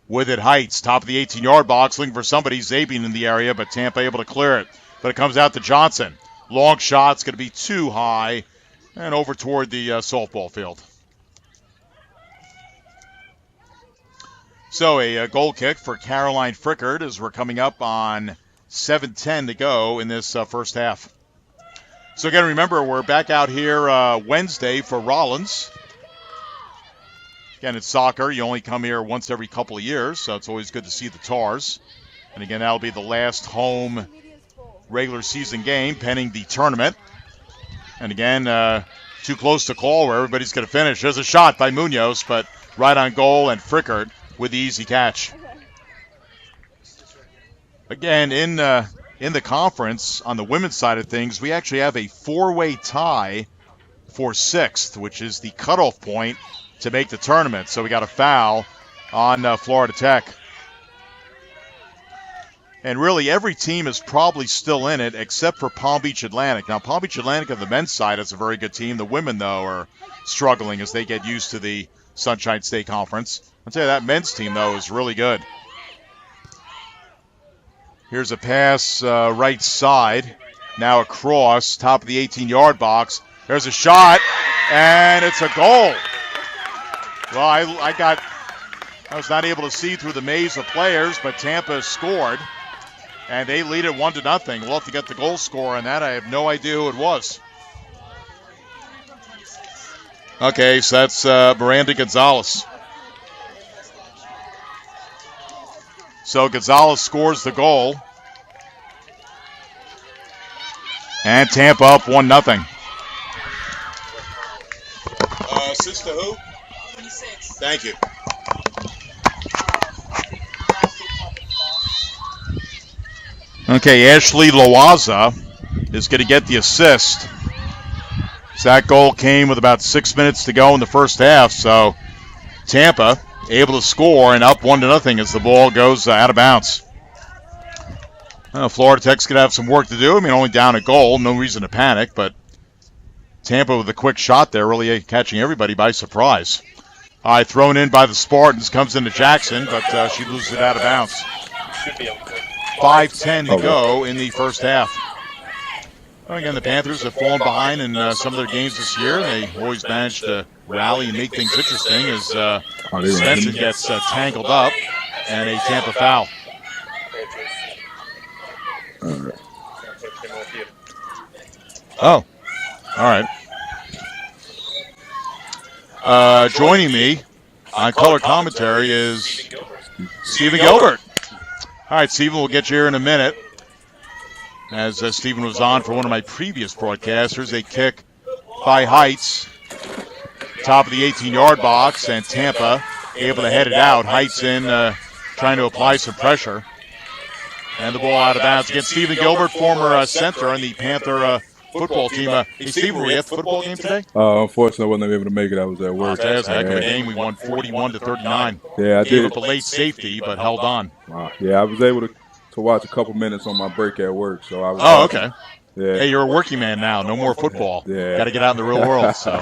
With it, Heights, top of the 18-yard box, looking for somebody. Zabian in the area, but Tampa able to clear it. But it comes out to Johnson. Long shot's going to be too high and over toward the softball field. So a goal kick for Caroline Frickard as we're coming up on 7:10 to go in this first half. So again, remember, we're back out here Wednesday for Rollins. Again, it's soccer. You only come here once every couple of years, so it's always good to see the Tars. And again, that'll be the last home regular season game pending the tournament. And again, too close to call where everybody's going to finish. There's a shot by Munoz, but right on goal, and Frickard with the easy catch. Again, in the conference, on the women's side of things, we actually have a four-way tie for sixth, which is the cutoff point to make the tournament. So we got a foul on Florida Tech. And really, every team is probably still in it except for Palm Beach Atlantic. Now, Palm Beach Atlantic on the men's side is a very good team. The women, though, are struggling as they get used to the Sunshine State Conference. I'll tell you, that men's team, though, is really good. Here's a pass right side. Now across, top of the 18-yard box. There's a shot, and it's a goal. Well, I was not able to see through the maze of players, but Tampa scored, and they lead it 1-0. We'll have to get the goal scorer on that. I have no idea who it was. Okay, so that's Miranda Gonzalez. So Gonzalez scores the goal. And Tampa up 1-0. Assist to who? 26. Thank you. Okay, Ashley Loaza is going to get the assist. So that goal came with about 6 minutes to go in the first half. So Tampa able to score and up 1-0 as the ball goes out of bounds. Florida Tech's going to have some work to do. I mean, only down a goal. No reason to panic, but Tampa with a quick shot there, really catching everybody by surprise. All right, thrown in by the Spartans, comes into Jackson, but she loses it out of bounds. 5:10 to go in the first half. Well, again, the Panthers have fallen behind in some of their games this year. They always manage to rally and make things interesting as Svensson gets tangled up and a Tampa foul. Oh, all right. Joining me on color commentary is Stephen Gilbert. All right, Stephen, we'll get you here in a minute. As Stephen was on for one of my previous broadcasters, a kick by Heights, top of the 18-yard box, and Tampa able to head it out. Heights in, trying to apply some pressure. And the ball out of bounds against Stephen Gilbert, former center on the Panther football team. Hey, Stephen, were you at the football game today? Unfortunately, I wasn't able to make it. I was at work. That was a heck of a game. We won 41-39. Yeah, I Gave did. up a late safety, but held on. Yeah, I was able to watch a couple minutes on my break at work. So I was. Oh, okay. Yeah. Hey, you're a working man now. No more football. Yeah. Got to get out in the real world. So, all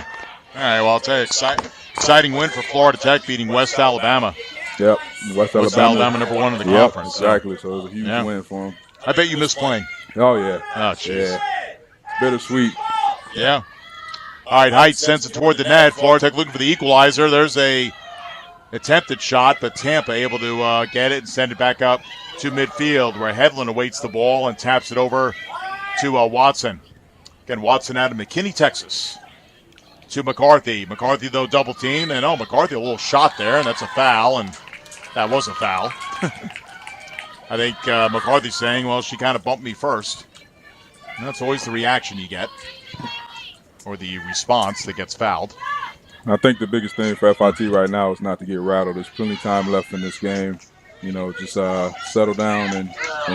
right. Well, I'll tell you, exciting win for Florida Tech, beating West Alabama. Yep. West Alabama, number one in the conference. Exactly. So it was a huge win for them. I bet you miss playing. Oh yeah. Oh jeez. Yeah. Bittersweet. Yeah. All right, Heights sends it toward the net. Florida Tech looking for the equalizer. There's a attempted shot, but Tampa able to get it and send it back up to midfield where Hedlund awaits the ball and taps it over to Watson. Again, Watson out of McKinney, Texas. To McCarthy. McCarthy, though, double team. And, McCarthy, a little shot there, and that's a foul. And that was a foul. I think McCarthy's saying, well, she kind of bumped me first. And that's always the reaction you get, or the response that gets fouled. I think the biggest thing for FIT right now is not to get rattled. There's plenty of time left in this game. Just settle down and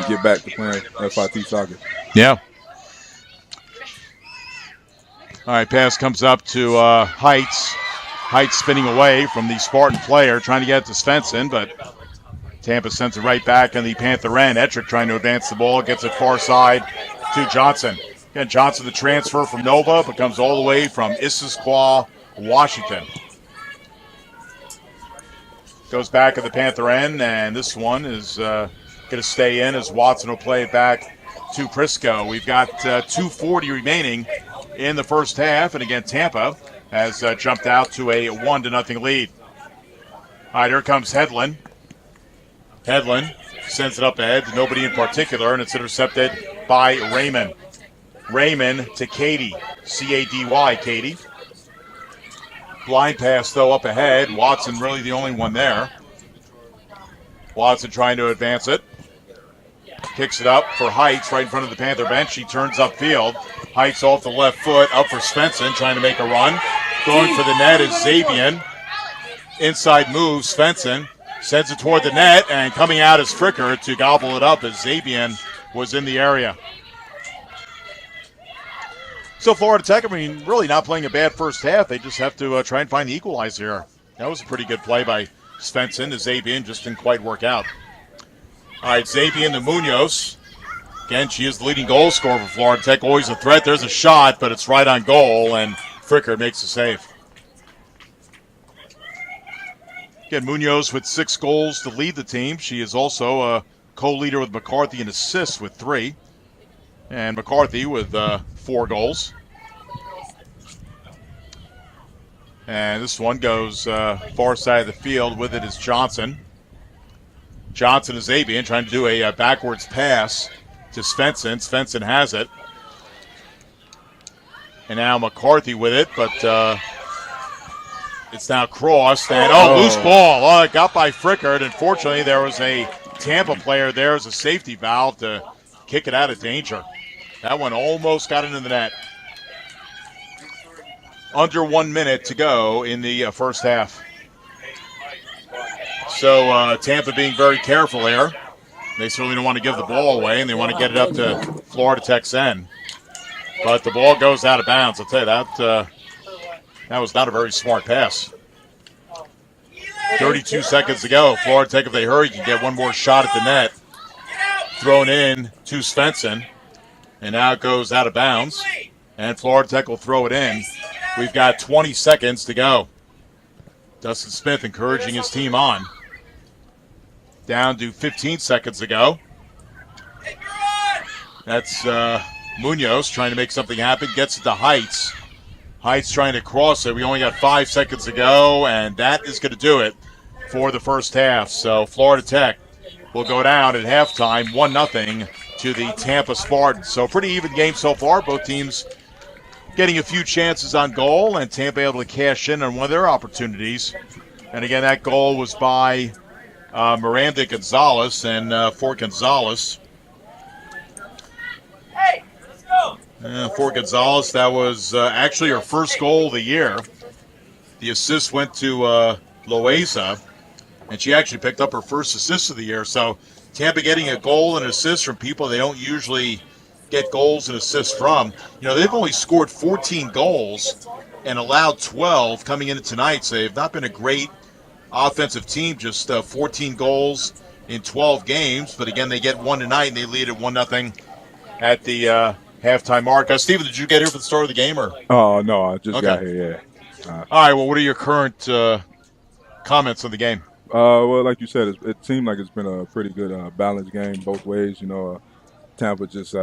get back to playing FIT soccer. Yeah. All right, pass comes up to Heights. Heights spinning away from the Spartan player, trying to get it to Svensson, but Tampa sends it right back on the Panther end. Ettrick trying to advance the ball, gets it far side to Johnson. Again, Johnson, the transfer from Nova, but comes all the way from Issaquah, Washington. Goes back at the Panther end, and this one is going to stay in as Watson will play it back to Prisco. We've got 2:40 remaining in the first half, and again, Tampa has jumped out to a 1-0 lead. All right, here comes Hedlund. Hedlund sends it up ahead to nobody in particular, and it's intercepted by Raymond. Raymond to Cady, C-A-D-Y, Cady. Blind pass, though, up ahead. Watson really the only one there. Watson trying to advance it. Kicks it up for Heights right in front of the Panther bench. She turns upfield. Heights off the left foot, up for Svensson, trying to make a run. Going for the net is Zabian. Inside move, Svensson sends it toward the net, and coming out is Fricker to gobble it up as Zabian was in the area. So Florida Tech, really not playing a bad first half. They just have to try and find the equalizer here. That was a pretty good play by Svensson. The Zabian just didn't quite work out. All right, Zabian to Munoz. Again, she is the leading goal scorer for Florida Tech. Always a threat. There's a shot, but it's right on goal, and Fricker makes the save. Again, Munoz with 6 goals to lead the team. She is also a co-leader with McCarthy in assists with 3. And McCarthy with 4 goals. And this one goes far side of the field. With it is Johnson. Johnson is Zabian trying to do a backwards pass to Svensson. Svensson has it. And now McCarthy with it, but it's now crossed. And, loose ball. Oh, it got by Fricker. And unfortunately, there was a Tampa player there as a safety valve to kick it out of danger. That one almost got into the net. Under 1 minute to go in the first half. So Tampa being very careful there. They certainly don't want to give the ball away, and they want to get it up to Florida Tech's end. But the ball goes out of bounds. I'll tell you, that was not a very smart pass. 32 seconds to go. Florida Tech, if they hurry, can get one more shot at the net. Thrown in to Svensson. And now it goes out of bounds. And Florida Tech will throw it in. We've got 20 seconds to go. Dustin Smith encouraging his team on. Down to 15 seconds to go. That's Munoz trying to make something happen. Gets it to Heights. Heights trying to cross it. We only got 5 seconds to go, and that is going to do it for the first half. So Florida Tech will go down at halftime 1-0 to the Tampa Spartans. So pretty even game so far. Both teams getting a few chances on goal, and Tampa able to cash in on one of their opportunities. And again, that goal was by Miranda Gonzalez, and for Gonzalez. For Gonzalez, that was actually her first goal of the year. The assist went to Loaiza, and she actually picked up her first assist of the year. So Tampa getting a goal and assist from people they don't usually get goals and assists from. They've only scored 14 goals and allowed 12 coming into tonight, so they've not been a great offensive team, just 14 goals in 12 games. But again, they get one tonight, and they lead at 1-0 at the halftime mark. Steven, did you get here for the start of the game? Or? Oh, no, I just got here, yeah. All right, well, what are your current comments on the game? Well, like you said, it seemed like it's been a pretty good balanced game both ways. Tampa just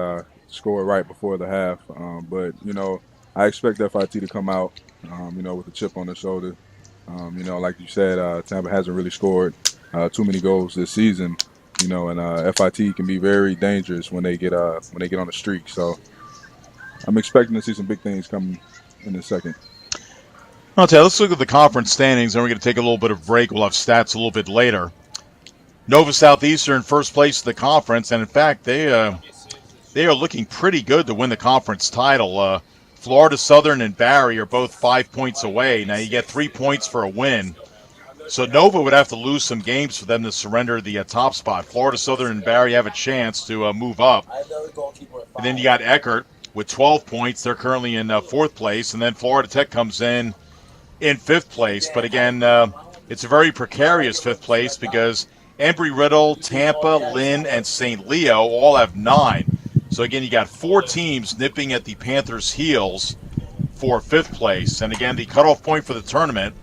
scored right before the half. But, I expect FIT to come out, with a chip on their shoulder. Like you said, Tampa hasn't really scored too many goals this season. you know, and FIT can be very dangerous when they get on a streak. So I'm expecting to see some big things coming in the second. Okay, let's look at the conference standings, and we're going to take a little bit of break. We'll have stats a little bit later. Nova Southeastern first place of the conference, and in fact, they are looking pretty good to win the conference title. Florida Southern and Barry are both 5 points away. Now you get 3 points for a win. So Nova would have to lose some games for them to surrender the top spot. Florida Southern and Barry have a chance to move up. And then you got Eckert with 12 points. They're currently in fourth place. And then Florida Tech comes in fifth place. But again, it's a very precarious fifth place because Embry-Riddle, Tampa, Lynn, and St. Leo all have 9. So again, you got 4 teams nipping at the Panthers' heels for fifth place. And again, the cutoff point for the tournament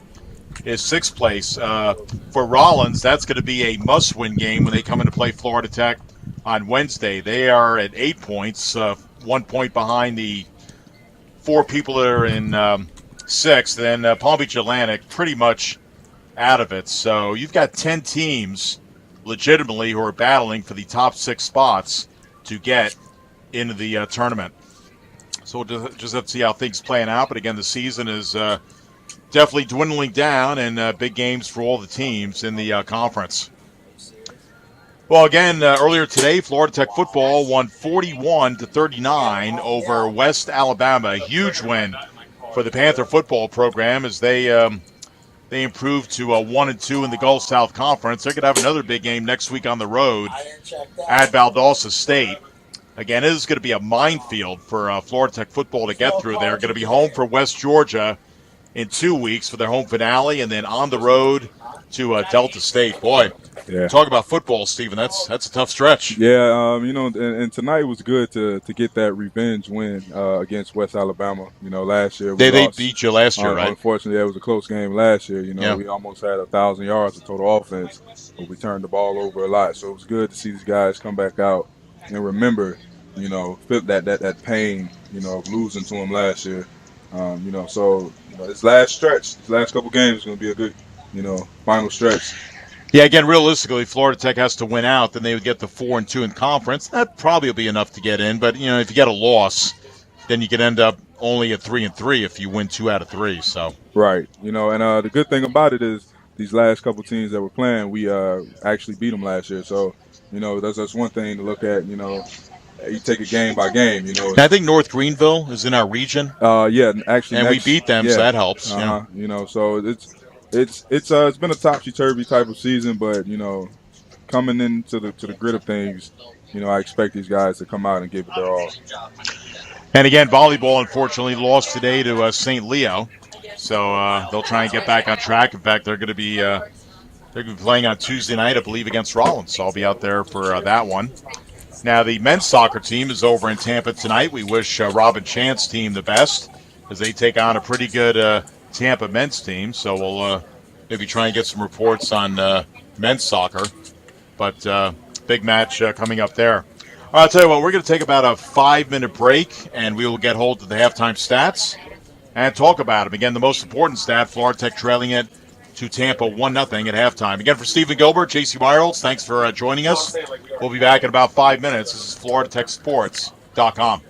is sixth place. For Rollins, that's going to be a must-win game when they come in to play Florida Tech on Wednesday. They are at 8 points, 1 point behind the 4 people that are in sixth. Then Palm Beach Atlantic pretty much out of it. So you've got 10 teams legitimately who are battling for the top 6 spots to get into the tournament. So we'll just have to see how things playing out. But again, the season is definitely dwindling down, and big games for all the teams in the conference. Well, again, earlier today, Florida Tech football won 41-39 over West Alabama. A huge win for the Panther football program as they improved to 1-2 in the Gulf South Conference. They're going to have another big game next week on the road at Valdosta State. Again, it is going to be a minefield for Florida Tech football to get through. They're going to be home for West Georgia in 2 weeks for their home finale, and then on the road to Delta State. Boy, Yeah. talk about football, Stephen. That's a tough stretch. Yeah, you know, and tonight was good to get that revenge win against West Alabama. You know, last year we They lost. beat you last year, right? Unfortunately, it was a close game last year. You know, Yeah. we almost had 1,000 yards of total offense, but we turned the ball over a lot. So it was good to see these guys come back out and remember, you know, feel that pain, you know, of losing to them last year. You know, so you know, this last couple games is going to be a good, you know, final stretch. Yeah, again, realistically, Florida Tech has to win out, then they would get the 4-2 in conference. That probably will be enough to get in, but you know, if you get a loss, then you could end up only at 3-3 if you win 2 out of 3. So right, you know, and the good thing about it is these last couple teams that we're playing, we actually beat them last year. So you know, that's one thing to look at. You know, you take it game by game. You know, I think North Greenville is in our region. Yeah, actually, and we beat them, yeah, so that helps. Yeah. You know, so it's been a topsy-turvy type of season, but you know, coming into the grit of things, you know, I expect these guys to come out and give it their all. And again, volleyball unfortunately lost today to St. Leo, so they'll try and get back on track. In fact, they're going to be playing on Tuesday night, I believe, against Rollins. So I'll be out there for that one. Now the men's soccer team is over in Tampa tonight. We wish Robin Chant's team the best as they take on a pretty good Tampa men's team. So we'll maybe try and get some reports on men's soccer. But big match coming up there. All right, I'll tell you what, we're going to take about a 5-minute break, and we will get hold of the halftime stats and talk about them. Again, the most important stat, Florida Tech trailing it to Tampa 1-0 at halftime. Again, for Stephen Gilbert, J.C. Wirelds, thanks for joining us. We'll be back in about 5 minutes. This is FloridaTechSports.com.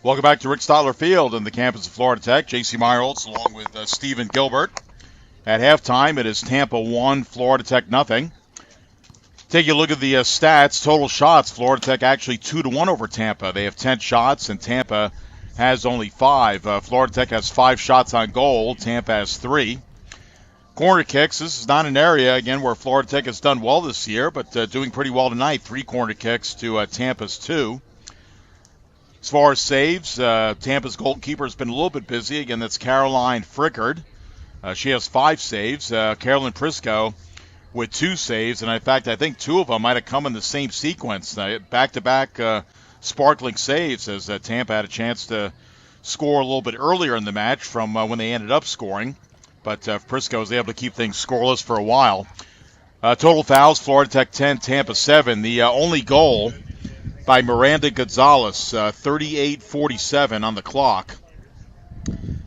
Welcome back to Rick Stotler Field in the campus of Florida Tech. J.C. Meyerholtz along with Stephen Gilbert. At halftime, it is Tampa 1, Florida Tech nothing. Take a look at the stats. Total shots, Florida Tech actually 2-1 over Tampa. They have 10 shots, and Tampa has only 5. Florida Tech has 5 shots on goal. Tampa has 3. Corner kicks, this is not an area, again, where Florida Tech has done well this year, but doing pretty well tonight. 3 corner kicks to Tampa's 2. As far as saves, Tampa's goalkeeper has been a little bit busy. Again, that's Caroline Frickard. She has 5 saves. Carolyn Prisco with 2 saves, and in fact, I think 2 of them might have come in the same sequence. Back-to-back sparkling saves as Tampa had a chance to score a little bit earlier in the match from when they ended up scoring. But Prisco was able to keep things scoreless for a while. Total fouls, Florida Tech 10, Tampa 7. The only goal by Miranda Gonzalez, 38:47 on the clock.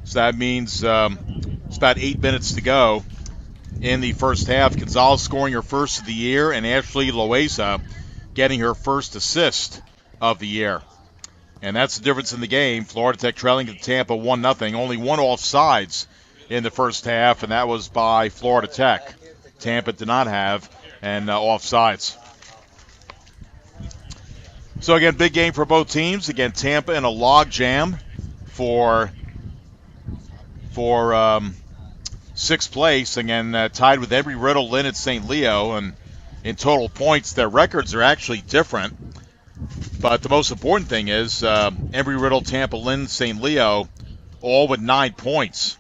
So that means it's about 8 minutes to go in the first half. Gonzalez scoring her first of the year, and Ashley Loaiza getting her first assist of the year. And that's the difference in the game. Florida Tech trailing to Tampa 1-0. Only 1 offsides in the first half, and that was by Florida Tech. Tampa did not have an offsides. So again, big game for both teams. Again, Tampa in a log jam for 6th place. Again, tied with Embry-Riddle, Lynn, and St. Leo. And in total points, their records are actually different. But the most important thing is Embry-Riddle, Tampa, Lynn, St. Leo, all with 9 points.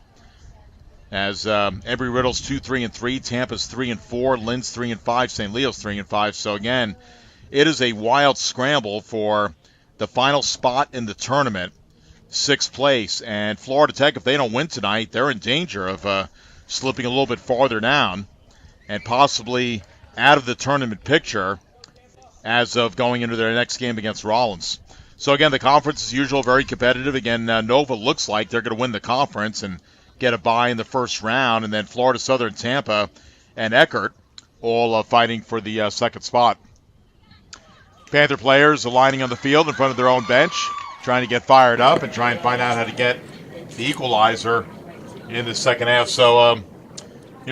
As Embry-Riddle's 2-3-3, Tampa's 3-4, Lynn's 3-5, St. Leo's 3-5. So again, it is a wild scramble for the final spot in the tournament, 6th place. And Florida Tech, if they don't win tonight, they're in danger of slipping a little bit farther down and possibly out of the tournament picture as of going into their next game against Rollins. So again, the conference is usual, very competitive. Again, Nova looks like they're going to win the conference and get a bye in the first round. And then Florida Southern, Tampa, and Eckert all fighting for the second spot. Panther players aligning on the field in front of their own bench, trying to get fired up and try and find out how to get the equalizer in the second half. So,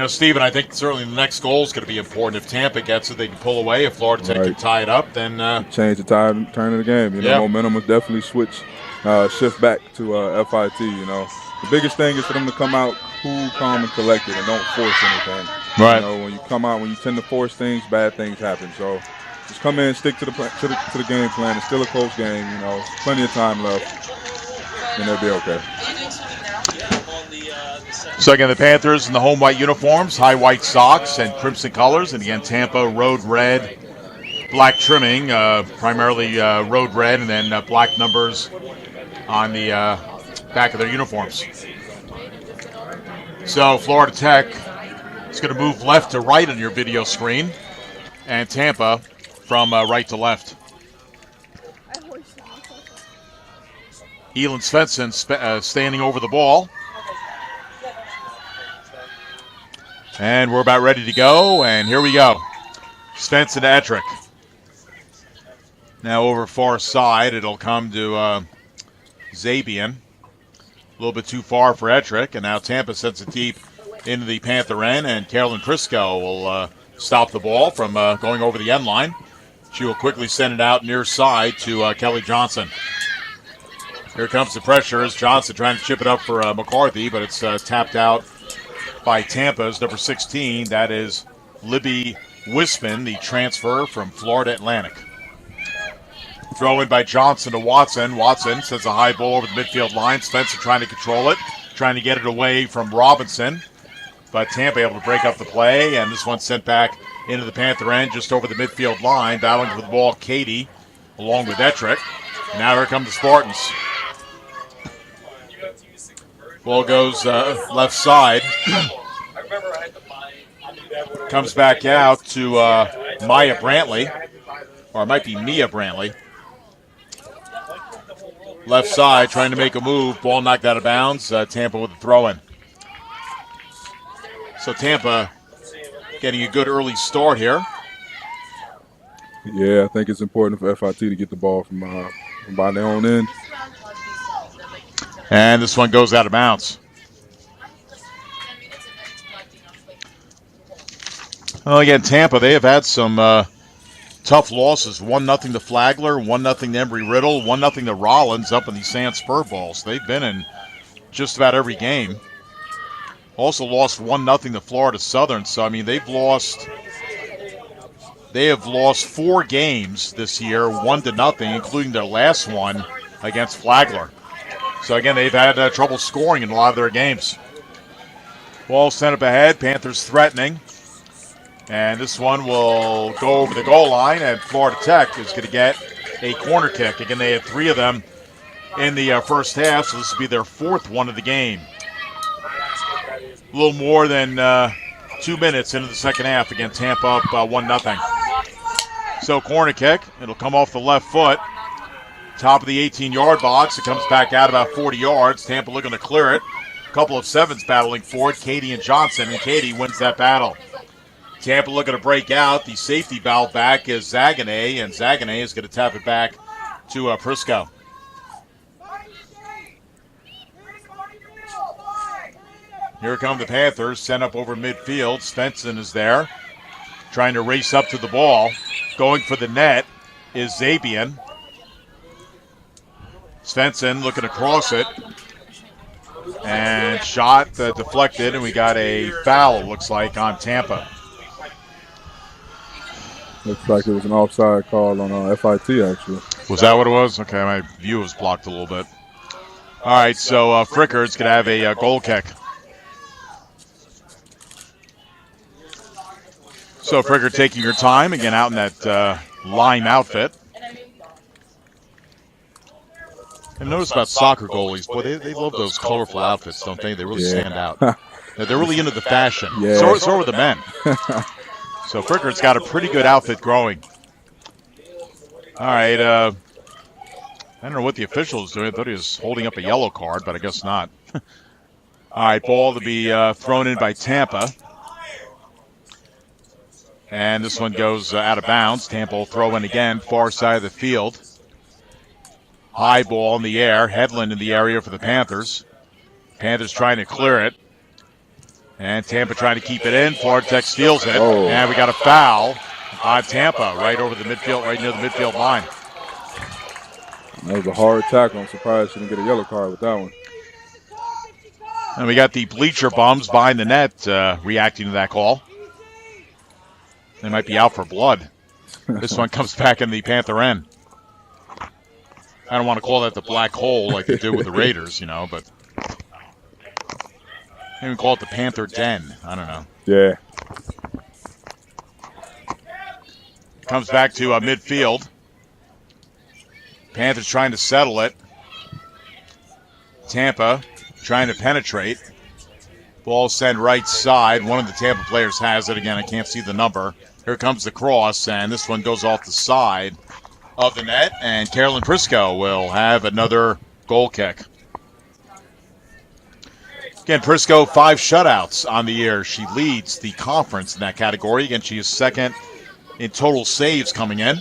Stephen, I think certainly the next goal is going to be important. If Tampa gets it, they can pull away. If Florida Tech can tie it up, then change the turn of the game. Momentum will definitely shift back to FIT. The biggest thing is for them to come out cool, calm, and collected, and don't force anything. Right. When you tend to force things, bad things happen. So just come in, stick to the game plan. It's still a close game. Plenty of time left, and they'll be okay. So again, the Panthers in the home white uniforms, high white socks and crimson colors, and again Tampa road red, black trimming, primarily road red, and then black numbers on the back of their uniforms. So Florida Tech is going to move left to right on your video screen, and Tampa from right to left. Elin Svensson standing over the ball. And we're about ready to go, and here we go. Svensson to Ettrick. Now over far side, it'll come to Zabian. A little bit too far for Ettrick, and now Tampa sends it deep into the Panther end, and Carolyn Prisco will stop the ball from going over the end line. She will quickly send it out near side to Kelly Johnson. Here comes the pressure as Johnson trying to chip it up for McCarthy, but it's tapped out by Tampa's number 16. That is Libby Wisman, the transfer from Florida Atlantic. Throw in by Johnson to Watson. Watson sends a high ball over the midfield line. Spencer trying to control it, trying to get it away from Robinson. But Tampa able to break up the play, and this one sent back into the Panther end just over the midfield line. Battling for the ball, Katie, along with Ettrick. Now here come the Spartans. Ball goes left side. Comes back out to Maya Brantley, or it might be Mia Brantley. Left side, trying to make a move. Ball knocked out of bounds. Tampa with a throw-in. So Tampa getting a good early start here. Yeah, I think it's important for FIT to get the ball from by their own end. And this one goes out of bounds. Well, again, Tampa, they have had some tough losses. 1-0 to Flagler, 1-0 to Embry-Riddle, 1-0 to Rollins up in the Sand Spur Bowls. They've been in just about every game. Also lost 1-0 to Florida Southern. So, I mean, they have lost 4 games this year, 1-0, including their last one against Flagler. So, again, they've had trouble scoring in a lot of their games. Ball sent up ahead. Panthers threatening. And this one will go over the goal line, and Florida Tech is going to get a corner kick. Again, they had 3 of them in the first half, so this will be their 4th one of the game. A little more than 2 minutes into the second half. Again, Tampa up 1-0. So corner kick. It'll come off the left foot. Top of the 18-yard box. It comes back out about 40 yards. Tampa looking to clear it. A couple of 7s battling for it, Katie and Johnson, and Katie wins that battle. Tampa looking to break out. The safety valve back is Zaganay, and Zaganay is going to tap it back to Prisco. Here come the Panthers, sent up over midfield. Svensson is there, trying to race up to the ball. Going for the net is Zabian. Svensson looking to cross it. And shot deflected, and we got a foul, it looks like, on Tampa. Looks like it was an offside call on FIT, actually. Was that what it was? Okay, my view was blocked a little bit. All right, so Fricker's going to have a goal kick. So Fricker taking your time, again, out in that lime outfit. I've noticed about soccer goalies, boy, they love those colorful outfits, don't they? They really stand out. They're really into the fashion. Yeah. So are the men. So Fricker's got a pretty good outfit growing. All right. I don't know what the official is doing. I thought he was holding up a yellow card, but I guess not. All right, ball to be thrown in by Tampa. And this one goes out of bounds. Tampa will throw in again, far side of the field. High ball in the air. Headland in the area for the Panthers. Panthers trying to clear it. And Tampa trying to keep it in. Florida Tech steals it. Oh. And we got a foul on Tampa right over the midfield, right near the midfield line. That was a hard tackle. I'm surprised she didn't get a yellow card with that one. And we got the bleacher bums behind the net reacting to that call. They might be out for blood. This one comes back in the Panther end. I don't want to call that the black hole like they do with the Raiders, but maybe call it the Panther Den. I don't know. Yeah. Comes back to midfield. Panthers trying to settle it. Tampa trying to penetrate. Ball sent right side. One of the Tampa players has it. Again, I can't see the number. Here comes the cross, and this one goes off the side of the net, and Carolyn Prisco will have another goal kick. Again, Prisco, 5 shutouts on the year. She leads the conference in that category. Again, she is second in total saves coming in.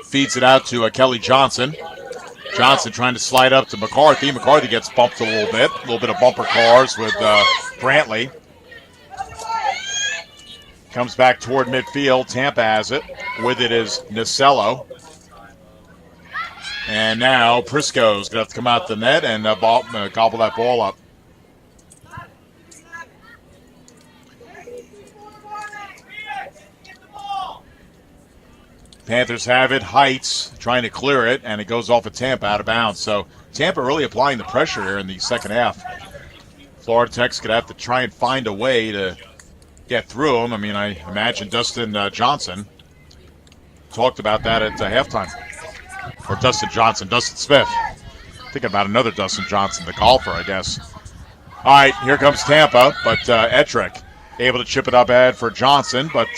Feeds it out to Kelly Johnson. Johnson trying to slide up to McCarthy. McCarthy gets bumped a little bit of bumper cars with Brantley. Comes back toward midfield. Tampa has it. With it is Nasello. And now Prisco's going to have to come out the net and gobble that ball up. Panthers have it. Heights trying to clear it, and it goes off of Tampa out of bounds. So Tampa really applying the pressure here in the second half. Florida Tech's going to have to try and find a way to get through them. I mean, I imagine Dustin Johnson talked about that at halftime. Or Dustin Smith. Thinking about another Dustin Johnson, the golfer, I guess. All right, here comes Tampa, but Ettrick able to chip it up ahead for Johnson, but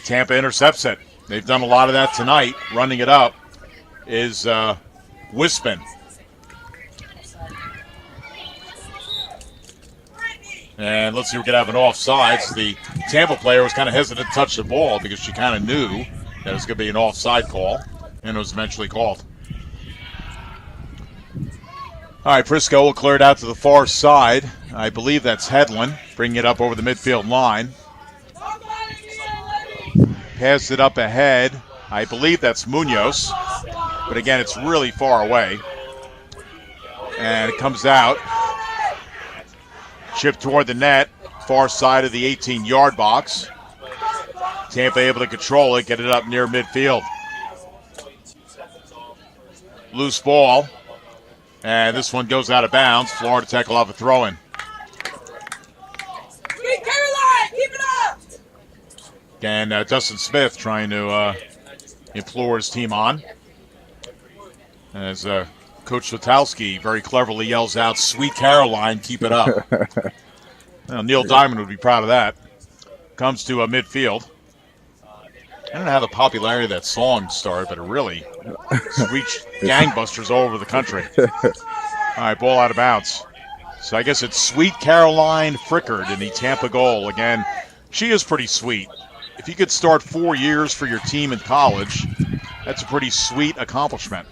Tampa intercepts it. They've done a lot of that tonight. Running it up is Wispin. And let's see if we can have an offsides. The Tampa player was kind of hesitant to touch the ball because she kind of knew that it was going to be an offside call, and it was eventually called. All right, Prisco will clear it out to the far side. I believe that's Hedlund, bringing it up over the midfield line. Pass it up ahead. I believe that's Munoz. But again, it's really far away. And it comes out. Chip toward the net, far side of the 18-yard box. Tampa able to control it, get it up near midfield. Loose ball. And this one goes out of bounds. Florida Tech will have a throw-in. And Dustin Smith trying to implore his team on. As Coach Slutowski very cleverly yells out, "Sweet Caroline, keep it up." Well, Neil Diamond would be proud of that. Comes to midfield. I don't know how the popularity of that song started, but it really reached gangbusters all over the country. All right, ball out of bounds. So I guess it's Sweet Caroline Frickard in the Tampa goal. Again, she is pretty sweet. If you could start 4 years for your team in college, that's a pretty sweet accomplishment.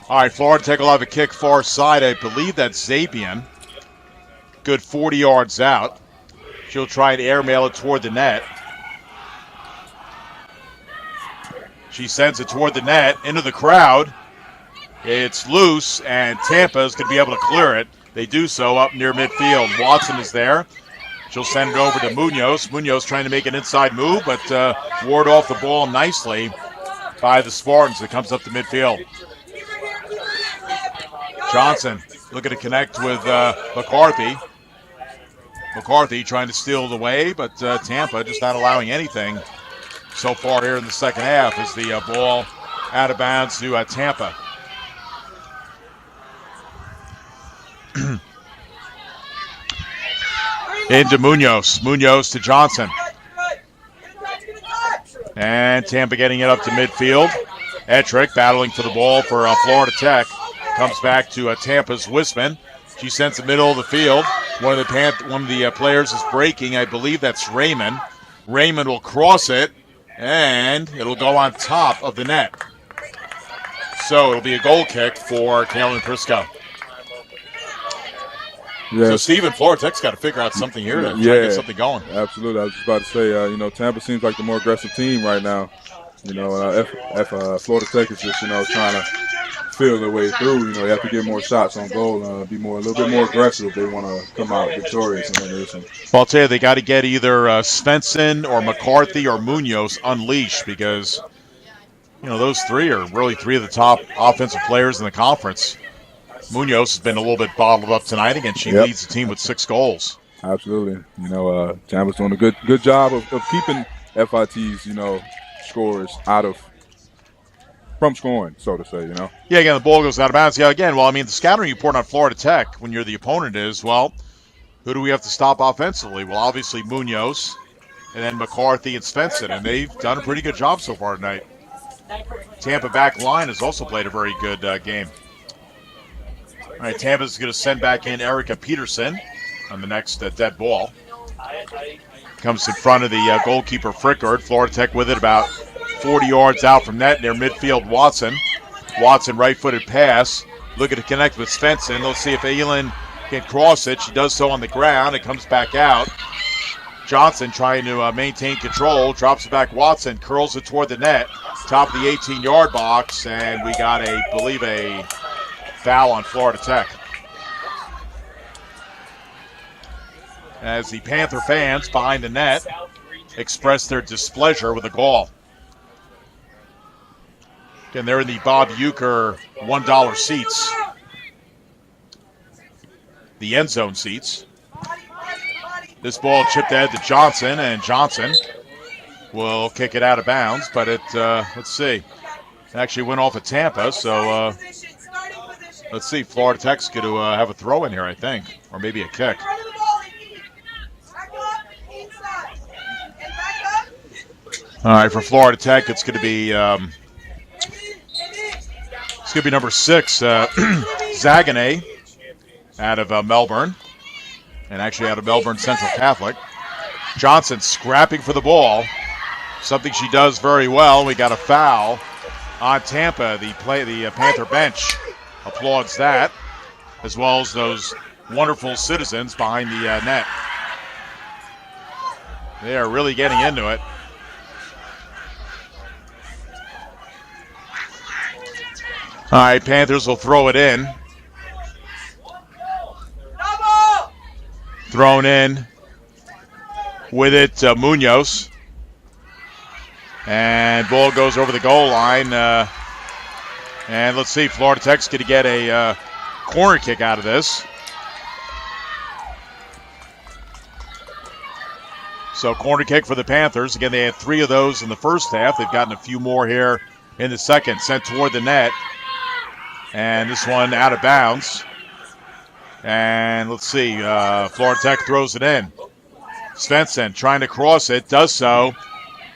All right, Florida Tech will have a kick far side. I believe that's Zabian. Good 40 yards out. She'll try and airmail it toward the net. She sends it toward the net, into the crowd. It's loose, and Tampa is going to be able to clear it. They do so up near midfield. Watson is there. She'll send it over to Munoz. Munoz trying to make an inside move, but ward off the ball nicely by the Spartans. It comes up to midfield. Johnson looking to connect with McCarthy. McCarthy trying to steal it away, but Tampa just not allowing anything so far here in the second half as the ball out of bounds to Tampa. Into Munoz. Munoz to Johnson. And Tampa getting it up to midfield. Ettrick battling for the ball for Florida Tech. Comes back to Tampa's Wisman. She sends the middle of the field. One of the players is breaking. I believe that's Raymond. Raymond will cross it, and it'll go on top of the net. So it'll be a goal kick for Kaylin Prisco. Yes. So, Stephen, Florida Tech's got to figure out something here to try to get something going. Absolutely. I was just about to say, Tampa seems like the more aggressive team right now. Florida Tech is just, trying to feel their way through. They have to get more shots on goal, be a little bit more aggressive if they want to come out victorious in this one. Well, I'll tell you, they got to get either Svensson or McCarthy or Munoz unleashed because, those three are really three of the top offensive players in the conference. Munoz has been a little bit bottled up tonight. Again, she leads the team with 6 goals. Absolutely. Tampa's doing a good job of keeping FIT's, scorers from scoring, so to say, Yeah, again, the ball goes out of bounds. Yeah, again, the scouting report on Florida Tech when you're the opponent is, who do we have to stop offensively? Well, obviously Munoz, and then McCarthy and Svensson, and they've done a pretty good job so far tonight. Tampa back line has also played a very good game. All right, Tampa's going to send back in Erica Peterson on the next dead ball. Comes in front of the goalkeeper, Frickard. Florida Tech with it about 40 yards out from net near midfield, Watson. Watson, right-footed pass. Looking to connect with Svensson. Let's see if Aylin can cross it. She does so on the ground. It comes back out. Johnson trying to maintain control. Drops it back. Watson curls it toward the net. Top of the 18-yard box. And we got a foul on Florida Tech. As the Panther fans behind the net express their displeasure with the goal. Again, they're in the Bob Uecker $1 seats. The end zone seats. This ball chipped ahead to Johnson, and Johnson will kick it out of bounds, but it, let's see, it actually went off at Tampa, so let's see, Florida Tech's going to have a throw in here, I think, or maybe a kick. All right, for Florida Tech, it's going to be number 6, Zaganeh, out of Melbourne, and actually out of Melbourne Central Catholic. Johnson scrapping for the ball, something she does very well. We got a foul on Tampa. The Panther bench applauds that. as well as those wonderful citizens behind the net. They are really getting into it. All right, Panthers will throw it in. Thrown in with it, Munoz. And ball goes over the goal line. And let's see, Florida Tech's going to get a corner kick out of this. So corner kick for the Panthers. Again, they had 3 of those in the first half. They've gotten a few more here in the second. Sent toward the net. And this one out of bounds. And let's see, Florida Tech throws it in. Svensson trying to cross it, does so.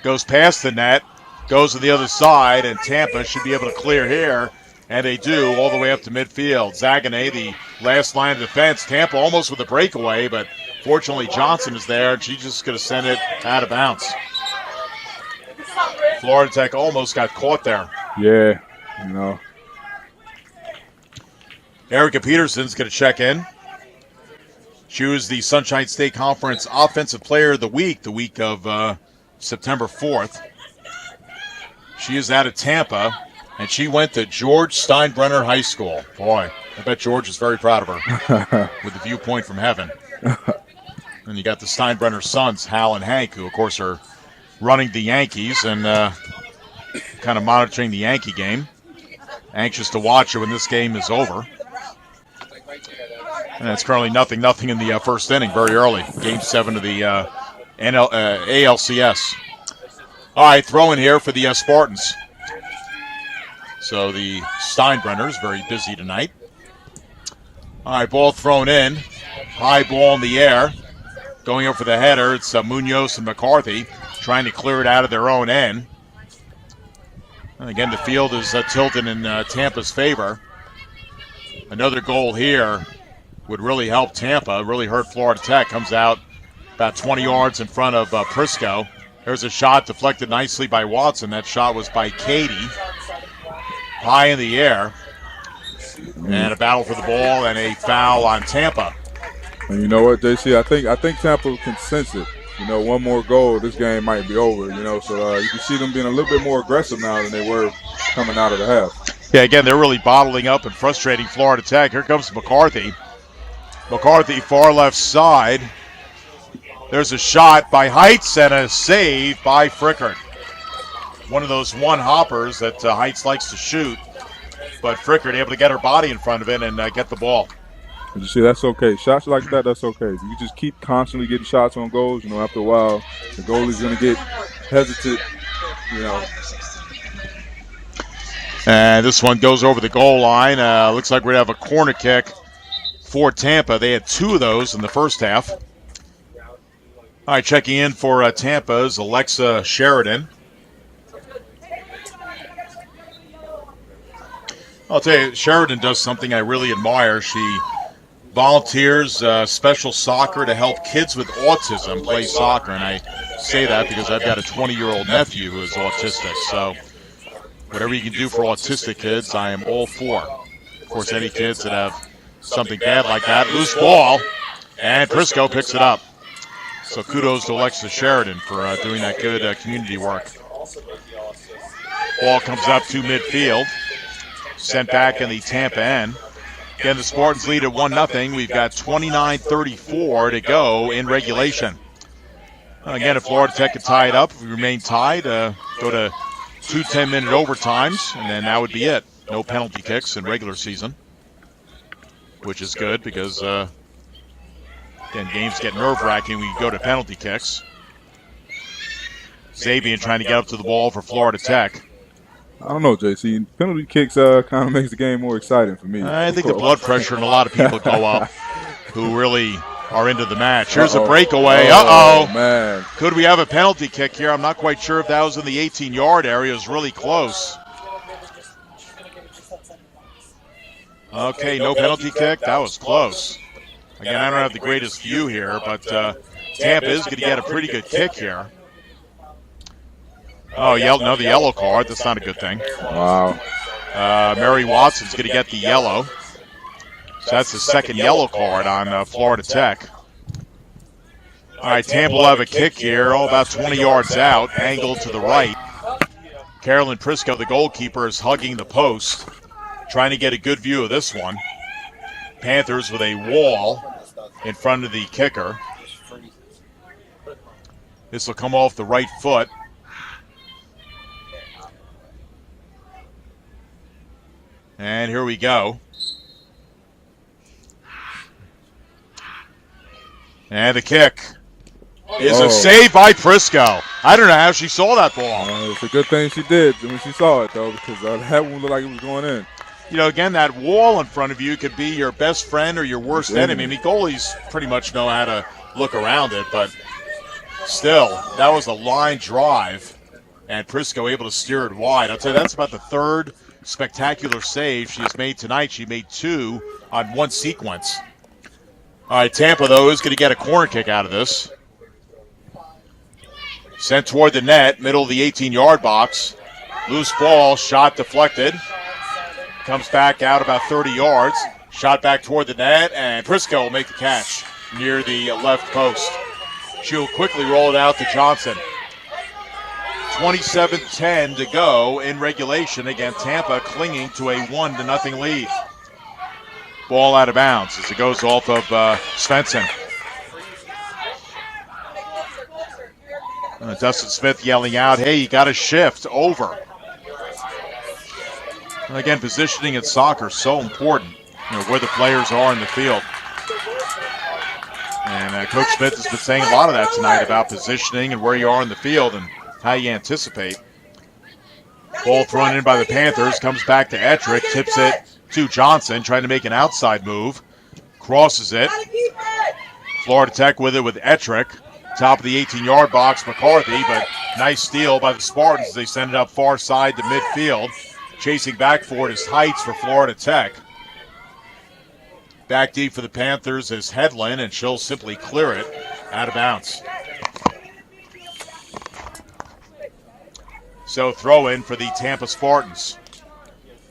Goes past the net, goes to the other side, and Tampa should be able to clear here. And they do, all the way up to midfield. Zaganeh, the last line of defense. Tampa almost with a breakaway, but fortunately Johnson is there, and she's just going to send it out of bounds. Florida Tech almost got caught there. Yeah, you know. Erica Peterson's going to check in. She was the Sunshine State Conference Offensive Player of the week of September 4th. She is out of Tampa, and she went to George Steinbrenner High School. Boy, I bet George is very proud of her with the viewpoint from heaven. And you got the Steinbrenner sons, Hal and Hank, who, of course, are running the Yankees and kind of monitoring the Yankee game. Anxious to watch it when this game is over. And it's currently 0-0 in the first inning, very early. Game 7 of the ALCS. All right, throw in here for the Spartans. So the Steinbrenners very busy tonight. All right, ball thrown in. High ball in the air. Going up for the header, it's Munoz and McCarthy trying to clear it out of their own end. And again, the field is tilted in Tampa's favor. Another goal here would really help Tampa, really hurt Florida Tech. Comes out about 20 yards in front of Prisco. There's a shot deflected nicely by Watson. That shot was by Katie. High in the air. And a battle for the ball and a foul on Tampa. And you know what, JC? I think Tampa can sense it. You know, one more goal, this game might be over, you know. So you can see them being a little bit more aggressive now than they were coming out of the half. Yeah, again, they're really bottling up and frustrating Florida Tech. Here comes McCarthy. McCarthy, far left side. There's a shot by Heights and a save by Frickert. One of those one-hoppers that Heights likes to shoot. But Frickert able to get her body in front of it and get the ball. And you see, that's okay. Shots like that, that's okay. You just keep constantly getting shots on goals. You know, after a while, the goalie's going to get hesitant, you know. And this one goes over the goal line. Looks like we're going to have a corner kick for Tampa. They had 2 of those in the first half. All right, checking in for Tampa is Alexa Sheridan. I'll tell you, Sheridan does something I really admire. She volunteers special soccer to help kids with autism play soccer. And I say that because I've got a 20-year-old nephew who is autistic. So whatever you can do for autistic kids, I am all for. Of course, any kids that have something bad like that. Loose ball, and Prisco picks it up. So kudos to Alexa Sheridan for doing that good community work. Ball comes up to midfield. Sent back in the Tampa end. Again, the Spartans lead at 1-0. We've got 29:34 to go in regulation. Again, if Florida Tech could tie it up, if we remain tied, go to 2 10-minute overtimes, and then that would be it. No penalty kicks in regular season, which is good because, again, games get nerve-wracking when you go to penalty kicks. Zabian trying to get up to the ball for Florida Tech. I don't know, JC. Penalty kicks kind of makes the game more exciting for me. I think the blood pressure in a lot of people go up who really are into the match. Here's a breakaway. Uh-oh. Man. Could we have a penalty kick here? I'm not quite sure if that was in the 18-yard area. It was really close. Okay, no penalty kick. That was close. Again, I don't have the greatest view here, but Tampa is going to get a pretty good kick here. Oh, no, the yellow card. That's not a good thing. Wow. Mary Watson's going to get the yellow. So that's the second yellow card on Florida Tech. All right, Tampa will have a kick here, about 20 yards out, angled to the right. Carolyn Prisco, the goalkeeper, is hugging the post, trying to get a good view of this one. Panthers with a wall in front of the kicker. This will come off the right foot. And here we go. And the kick is a save by Prisco. I don't know how she saw that ball. It's a good thing she did when she saw it, though, because that one looked like it was going in. You know, again, that wall in front of you could be your best friend or your worst enemy. I mean, goalies pretty much know how to look around it, but still, that was a line drive, and Prisco able to steer it wide. I'll tell you, that's about the third spectacular save she has made tonight. She made two on one sequence. All right, Tampa, though, is going to get a corner kick out of this. Sent toward the net, middle of the 18-yard box. Loose ball, shot deflected. Comes back out about 30 yards. Shot back toward the net, and Prisco will make the catch near the left post. She'll quickly roll it out to Johnson. 27-10 to go in regulation. Again, Tampa clinging to a 1-0 lead. Ball out of bounds as it goes off of Svensson. Dustin Smith yelling out, hey, you got to shift over. And again, positioning in soccer is so important, you know, where the players are in the field. And Coach Smith has been saying a lot of that tonight about positioning and where you are in the field and how you anticipate. Ball thrown in by the Panthers, comes back to Ettrick, tips it to Johnson, trying to make an outside move. Crosses it. Florida Tech with it with Ettrick. Top of the 18-yard box, McCarthy, but nice steal by the Spartans as they send it up far side to midfield. Chasing back for it is Heights for Florida Tech. Back deep for the Panthers is Hedlund, and she'll simply clear it out of bounds. So throw in for the Tampa Spartans.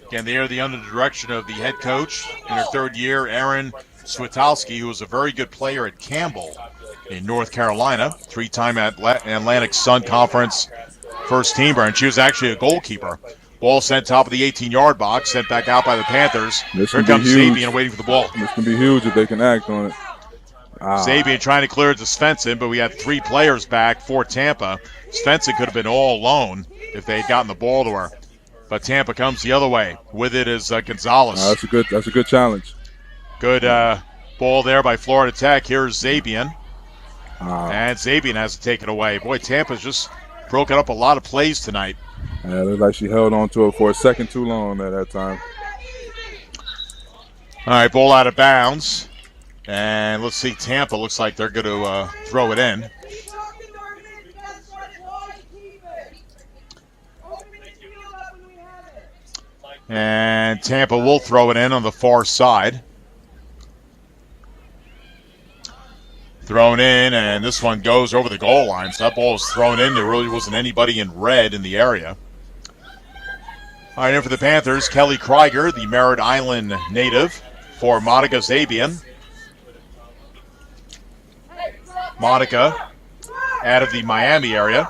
Again, they are under the direction of the head coach in her third year, Erin Switalski, who was a very good player at Campbell in North Carolina, three-time Atlantic Sun Conference first teamer, and she was actually a goalkeeper. Ball sent top of the 18-yard box, sent back out by the Panthers. Here comes Sabian waiting for the ball. This can be huge if they can act on it. Sabian trying to clear it to Svensson, but we had three players back for Tampa. Svensson could have been all alone if they had gotten the ball to her. But Tampa comes the other way. With it is Gonzalez. That's a good challenge. Good ball there by Florida Tech. Here's Sabian. And Sabian has to take it away. Boy, Tampa's just broken up a lot of plays tonight. Yeah, it looks like she held on to it for a second too long at that time. All right, ball out of bounds. And let's see, Tampa looks like they're going to throw it in. And Tampa will throw it in on the far side. Thrown in, and this one goes over the goal line. So that ball was thrown in. There really wasn't anybody in red in the area. All right, in for the Panthers, Kelly Krieger, the Merritt Island native, for Monica Zabian. Monica out of the Miami area.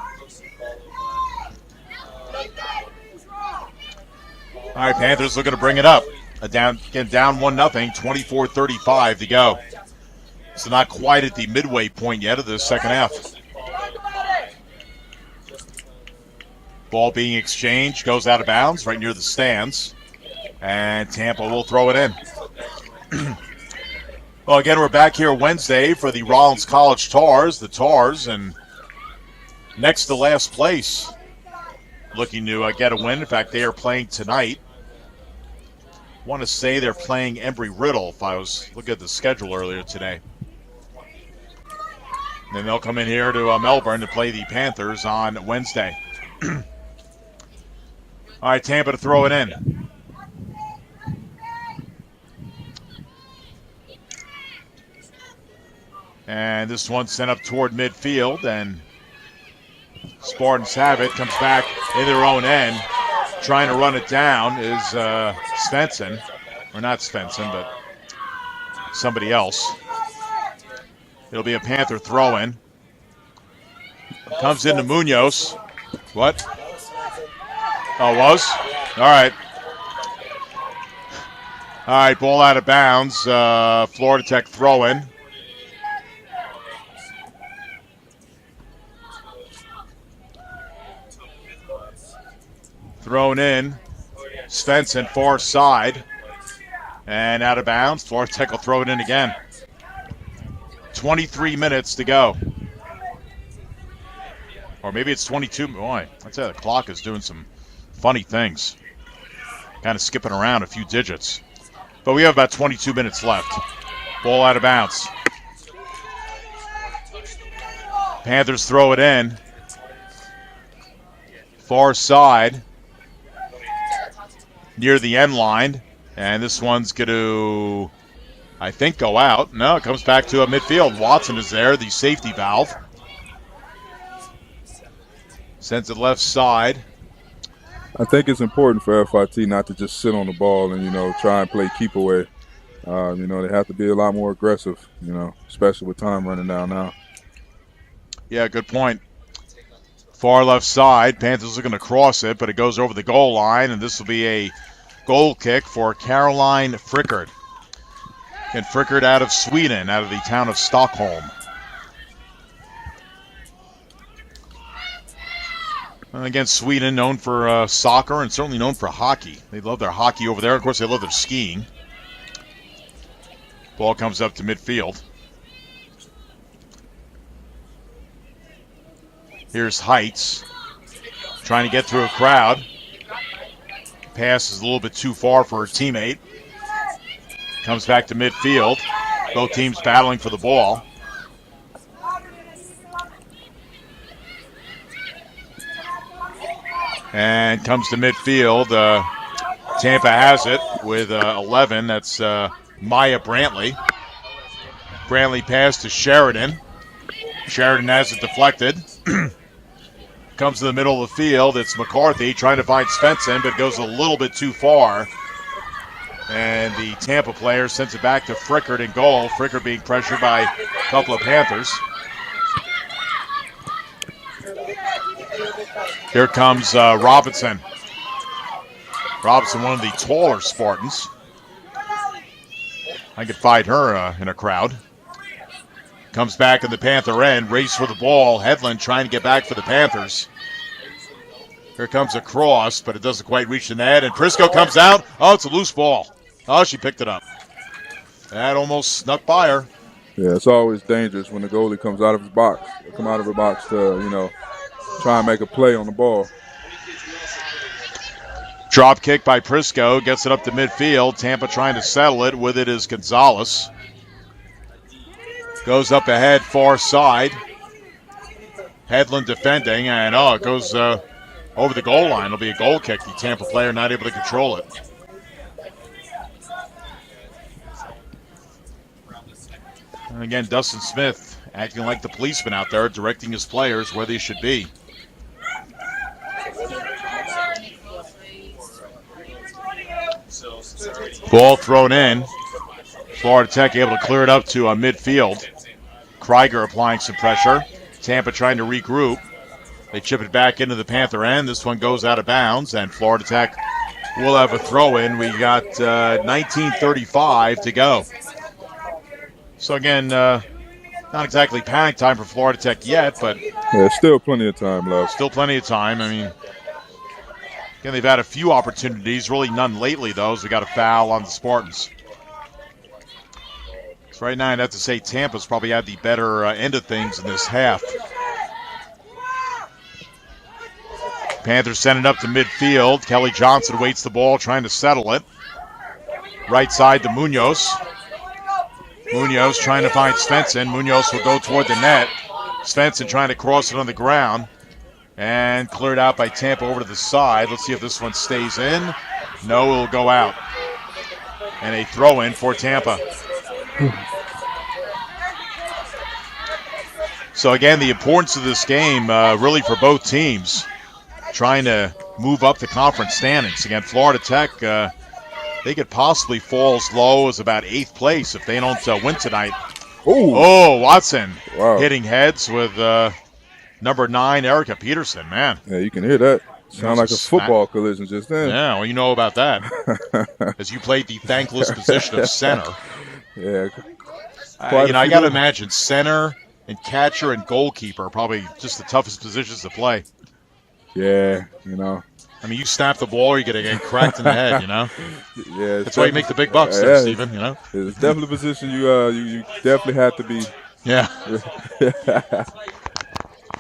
All right, Panthers looking to bring it up. Down 1-0, 24-35 to go. So not quite at the midway point yet of the second half. Ball being exchanged, goes out of bounds right near the stands. And Tampa will throw it in. Well, again, we're back here Wednesday for the Rollins College Tars. The Tars, and next to last place, looking to get a win. In fact, they are playing tonight. I want to say they're playing Embry-Riddle if I was looking at the schedule earlier today. And then they'll come in here to Melbourne to play the Panthers on Wednesday. All right, Tampa to throw it in. And this one sent up toward midfield, and Spartans have it. Comes back in their own end. Trying to run it down is Svensson. Or not Svensson, but somebody else. It'll be a Panther throw-in. Comes into Munoz. What? Oh, it was? All right. All right, ball out of bounds. Florida Tech throw-in. Thrown in. Svensson, far side. And out of bounds. Florida Tech will throw it in again. 23 minutes to go. Or maybe it's 22. Boy, I'd say the clock is doing some funny things. Kind of skipping around a few digits. But we have about 22 minutes left. Ball out of bounds. Panthers throw it in. Far side. Near the end line. And this one's going to, I think, go out. No, it comes back to a midfield. Watson is there, the safety valve. Sends it left side. I think it's important for FIT not to just sit on the ball and, try and play keep away. They have to be a lot more aggressive, especially with time running down now. Yeah, good point. Far left side. Panthers are going to cross it, but it goes over the goal line, and this will be a goal kick for Caroline Frickard. And Frickard out of Sweden, out of the town of Stockholm. And again, Sweden, known for soccer and certainly known for hockey. They love their hockey over there. Of course, they love their skiing. Ball comes up to midfield. Here's Heights trying to get through a crowd. Pass is a little bit too far for her teammate. Comes back to midfield. Both teams battling for the ball. And comes to midfield. Tampa has it with 11. That's Maya Brantley. Brantley pass to Sheridan. Sheridan has it deflected. Comes to the middle of the field. It's McCarthy trying to find Svensson, but goes a little bit too far. And the Tampa player sends it back to Frickard in goal. Frickard being pressured by a couple of Panthers. Here comes Robinson. Robinson, one of the taller Spartans. I could find her in a crowd. Comes back in the Panther end. Race for the ball. Hedlund trying to get back for the Panthers. Here comes a cross, but it doesn't quite reach the net. And Prisco comes out. Oh, it's a loose ball. Oh, she picked it up. That almost snuck by her. Yeah, it's always dangerous when the goalie comes out of his box. Come out of the box to, try and make a play on the ball. Drop kick by Prisco. Gets it up to midfield. Tampa trying to settle it. With it is Gonzalez. Goes up ahead, far side. Hedlund defending, and it goes over the goal line. It'll be a goal kick. The Tampa player not able to control it. And again, Dustin Smith acting like the policeman out there, directing his players where they should be. Ball thrown in. Florida Tech able to clear it up to midfield. Krieger applying some pressure. Tampa trying to regroup. They chip it back into the Panther end. This one goes out of bounds, and Florida Tech will have a throw-in. We got 19:35 to go. So again, not exactly panic time for Florida Tech yet, but yeah, still plenty of time left. Still plenty of time. I mean, again, they've had a few opportunities, really none lately, though, as we got a foul on the Spartans. So right now, I'd have to say Tampa's probably had the better end of things in this half. Panthers send it up to midfield. Kelly Johnson waits the ball, trying to settle it. Right side to Munoz. Munoz trying to find Svensson. Munoz will go toward the net. Svensson trying to cross it on the ground. And cleared out by Tampa over to the side. Let's see if this one stays in. No, it will go out. And a throw-in for Tampa. So again, the importance of this game really for both teams, trying to move up the conference standings. Again, Florida Tech they could possibly fall as low as about 8th place if they don't win tonight. Ooh. Oh, Watson Wow. hitting heads with number 9, Erica Peterson. Man. Yeah, you can hear that. Sound like a Smack. football collision just then. Yeah, well, you know about that. As you played the thankless position of center. Yeah. I got to imagine center and catcher and goalkeeper are probably just the toughest positions to play. Yeah, you know. I mean, you snap the ball, you're going to get cracked in the head, you know? Yeah, that's why you make the big bucks there, Stephen, you know? It's definitely a position you definitely have to be. Yeah.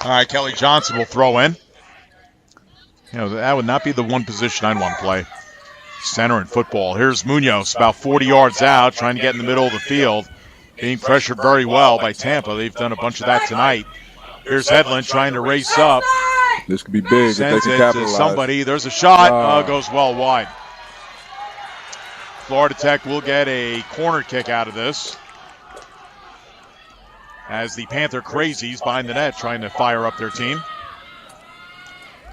All right, Kelly Johnson will throw in. You know, that would not be the one position I'd want to play. Center in football. Here's Munoz, about 40 yards out, trying to get in the middle of the field. Being pressured very well by Tampa. They've done a bunch of that tonight. Here's Hedlund trying to race up. This could be big if they Sends can it capitalize. to somebody. There's a shot. Goes well wide. Florida Tech will get a corner kick out of this, as the Panther Crazies behind the net trying to fire up their team.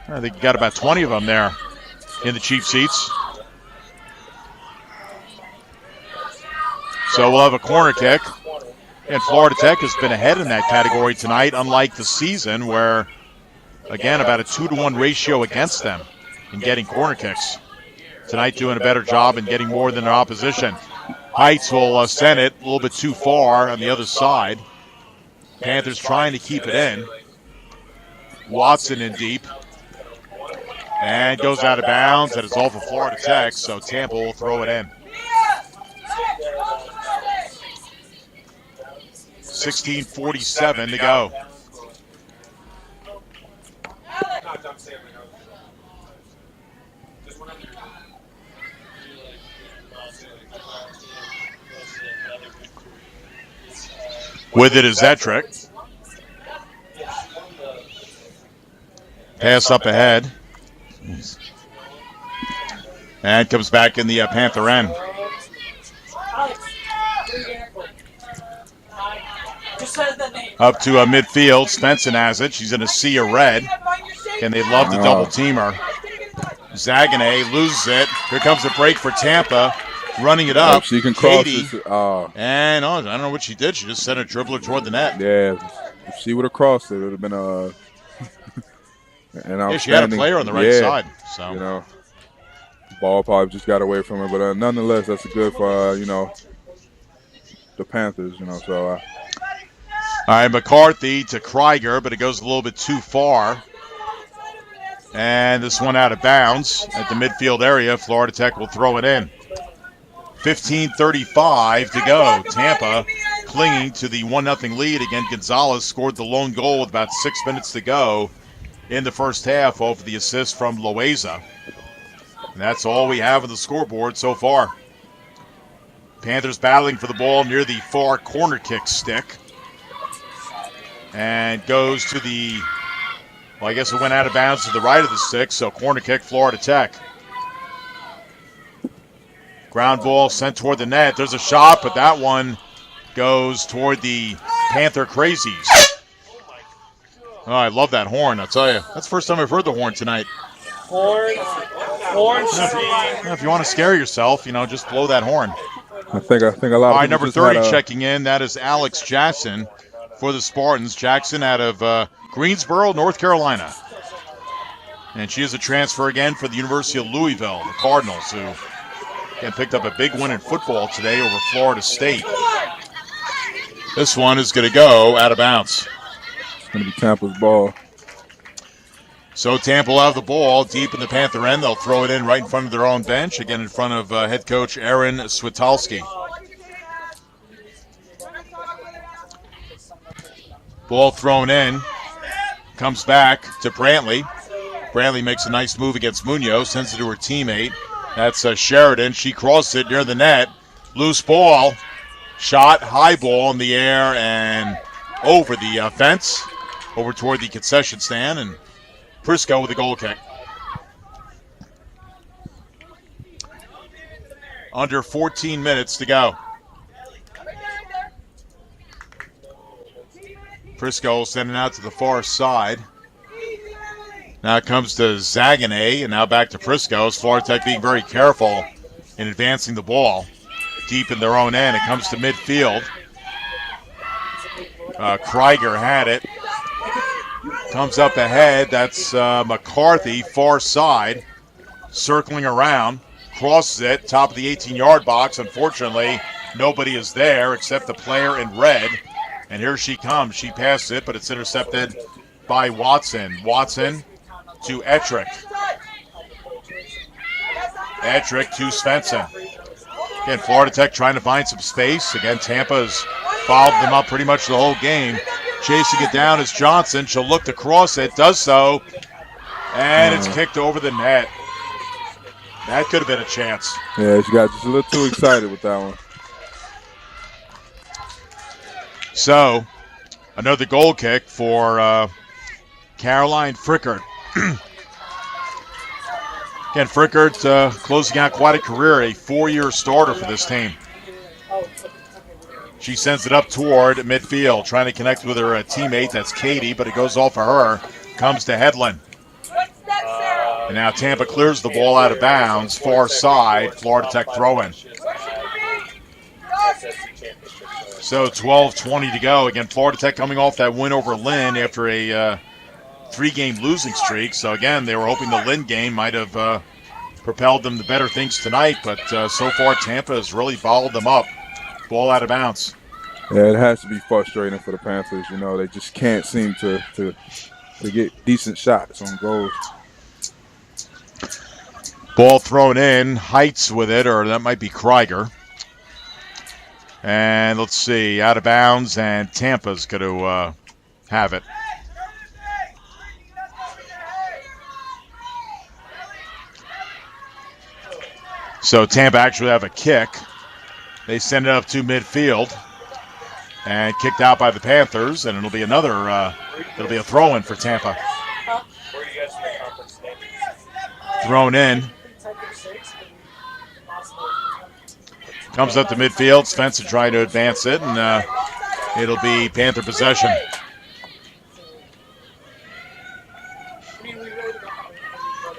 I think you got about 20 of them there in the cheap seats. So we'll have a corner kick. And Florida Tech has been ahead in that category tonight, unlike the season where, again, about a 2-to-1 ratio against them in getting corner kicks. Tonight doing a better job in getting more than their opposition. Heights will send it a little bit too far on the other side. Panthers trying to keep it in. Watson in deep. And goes out of bounds, and it's all for Florida Tech, so Tampa will throw it in. 16:47 to go. With it is Zetrick. Pass up ahead. And comes back in the Panther end. Up to midfield. Svensson has it. She's in a sea of red. And they love the double teamer. Zaganeh loses it. Here comes a break for Tampa. Running it up. She can cross Katie. this. And I don't know what she did. She just sent a dribbler toward the net. Yeah. If she would have crossed it, it would have been an outstanding. Yeah, she had a player on the right side. So, you know, ball probably just got away from her. But nonetheless, that's good for, the Panthers, So, all right, McCarthy to Krieger, but it goes a little bit too far. And this one out of bounds at the midfield area. Florida Tech will throw it in. 15:35 to go. Tampa clinging to the 1-0 lead. Again, Gonzalez scored the lone goal with about 6 minutes to go in the first half over the assist from Loaiza. And that's all we have on the scoreboard so far. Panthers battling for the ball near the far corner kick stick. And goes to the, I guess it went out of bounds to the right of the stick, so corner kick Florida Tech. Ground ball sent toward the net. There's a shot, but that one goes toward the Panther Crazies. Oh, I love that horn, I'll tell you. That's the first time I've heard the horn tonight. Horn If you want to scare yourself, just blow that horn. I think a lot of people. All right, number just 30 had a- checking in. That is Alex Jackson for the Spartans. Jackson out of Greensboro, North Carolina. And she is a transfer again for the University of Louisville, the Cardinals, who picked up a big win in football today over Florida State. This one is going to go out of bounds. It's going to be Tampa's ball. So Tampa will have the ball deep in the Panther end. They'll throw it in right in front of their own bench, again in front of head coach Aaron Switalski. Ball thrown in. Comes back to Brantley. Brantley makes a nice move against Munoz, sends it to her teammate. That's Sheridan. She crossed it near the net. Loose ball. Shot, high ball in the air and over the fence, over toward the concession stand, and Prisco with a goal kick. Under 14 minutes to go. Prisco sending out to the far side. Now it comes to Zaganeh, and now back to Prisco. Florida Tech being very careful in advancing the ball deep in their own end. It comes to midfield. Krieger had it. Comes up ahead. That's McCarthy, far side, circling around. Crosses it, top of the 18-yard box. Unfortunately, nobody is there except the player in red. And here she comes. She passes it, but it's intercepted by Watson. Watson to Ettrick. Ettrick to Svensson. Again, Florida Tech trying to find some space. Again, Tampa's fouled them up pretty much the whole game. Chasing it down is Johnson. She'll look to cross it. Does so. And it's kicked over the net. That could have been a chance. Yeah, she got just a little too excited with that one. So, another goal kick for Caroline Frickert. Again, Frickert closing out quite a career, a 4-year starter for this team. She sends it up toward midfield, trying to connect with her teammate. That's Katie, but it goes off for her. Comes to Hedlund. And now Tampa clears the ball out of bounds. Far side, Florida Tech throw-in. So 12:20 to go. Again, Florida Tech coming off that win over Lynn after a 3-game losing streak. So again, they were hoping the Lynn game might have propelled them to better things tonight. But so far, Tampa has really bottled them up. Ball out of bounds. Yeah, it has to be frustrating for the Panthers. You know, they just can't seem to get decent shots on goals. Ball thrown in. Heights with it, or that might be Krieger. And let's see, out of bounds, and Tampa's going to have it. So Tampa actually have a kick. They send it up to midfield and kicked out by the Panthers, and it'll be another, it'll be a throw-in for Tampa. Thrown in. Comes up to midfield. Svensson trying to advance it, and it'll be Panther possession.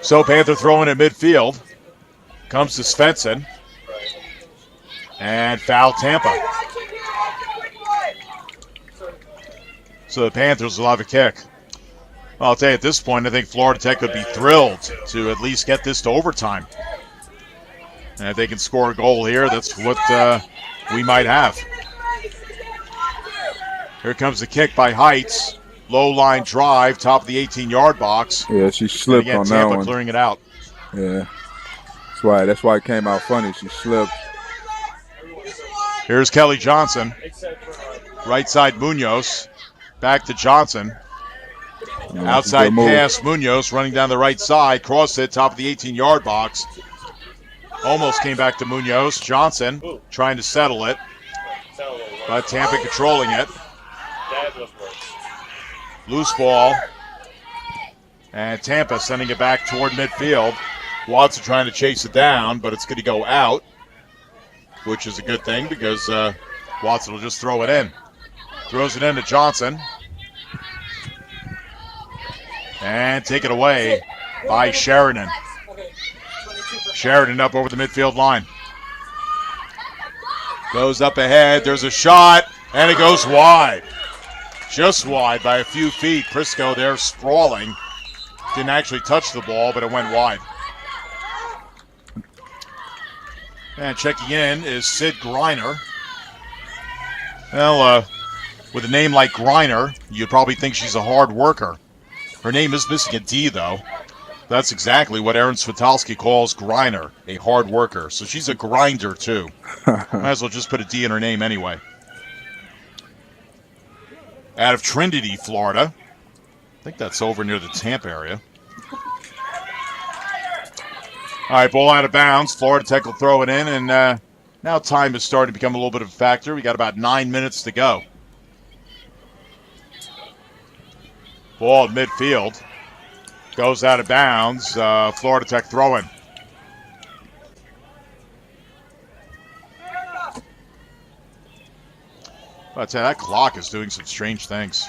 So Panther throwing at midfield. Comes to Svensson. And foul Tampa. So the Panthers will have a kick. Well, I'll tell you, at this point, I think Florida Tech would be thrilled to at least get this to overtime. And if they can score a goal here, that's what we might have. Here comes the kick by Heights. Low line drive, top of the 18-yard box. Yeah, she slipped again, on Tampa that one. Clearing it out. Yeah, that's why it came out funny. She slipped. Here's Kelly Johnson. Right side Munoz. Back to Johnson. Yeah, outside pass, Munoz running down the right side. Cross it, top of the 18-yard box. Almost came back to Munoz. Johnson trying to settle it. But Tampa controlling it. Loose ball. And Tampa sending it back toward midfield. Watson trying to chase it down, but it's going to go out, which is a good thing because Watson will just throw it in. Throws it in to Johnson. And take it away by Sheridan. Sheridan up over the midfield line. Goes up ahead. There's a shot, and it goes wide. Just wide by a few feet. Prisco there sprawling. Didn't actually touch the ball, but it went wide. And checking in is Sid Griner. Well, with a name like Griner, you'd probably think she's a hard worker. Her name is missing a D, though. That's exactly what Aaron Switalski calls Griner, a hard worker. So she's a grinder, too. Might as well just put a D in her name anyway. Out of Trinity, Florida. I think that's over near the Tampa area. All right, ball out of bounds. Florida Tech will throw it in, and now time is starting to become a little bit of a factor. We got about 9 minutes to go. Ball at midfield. Goes out of bounds. Florida Tech throwing. I'll tell you, that clock is doing some strange things.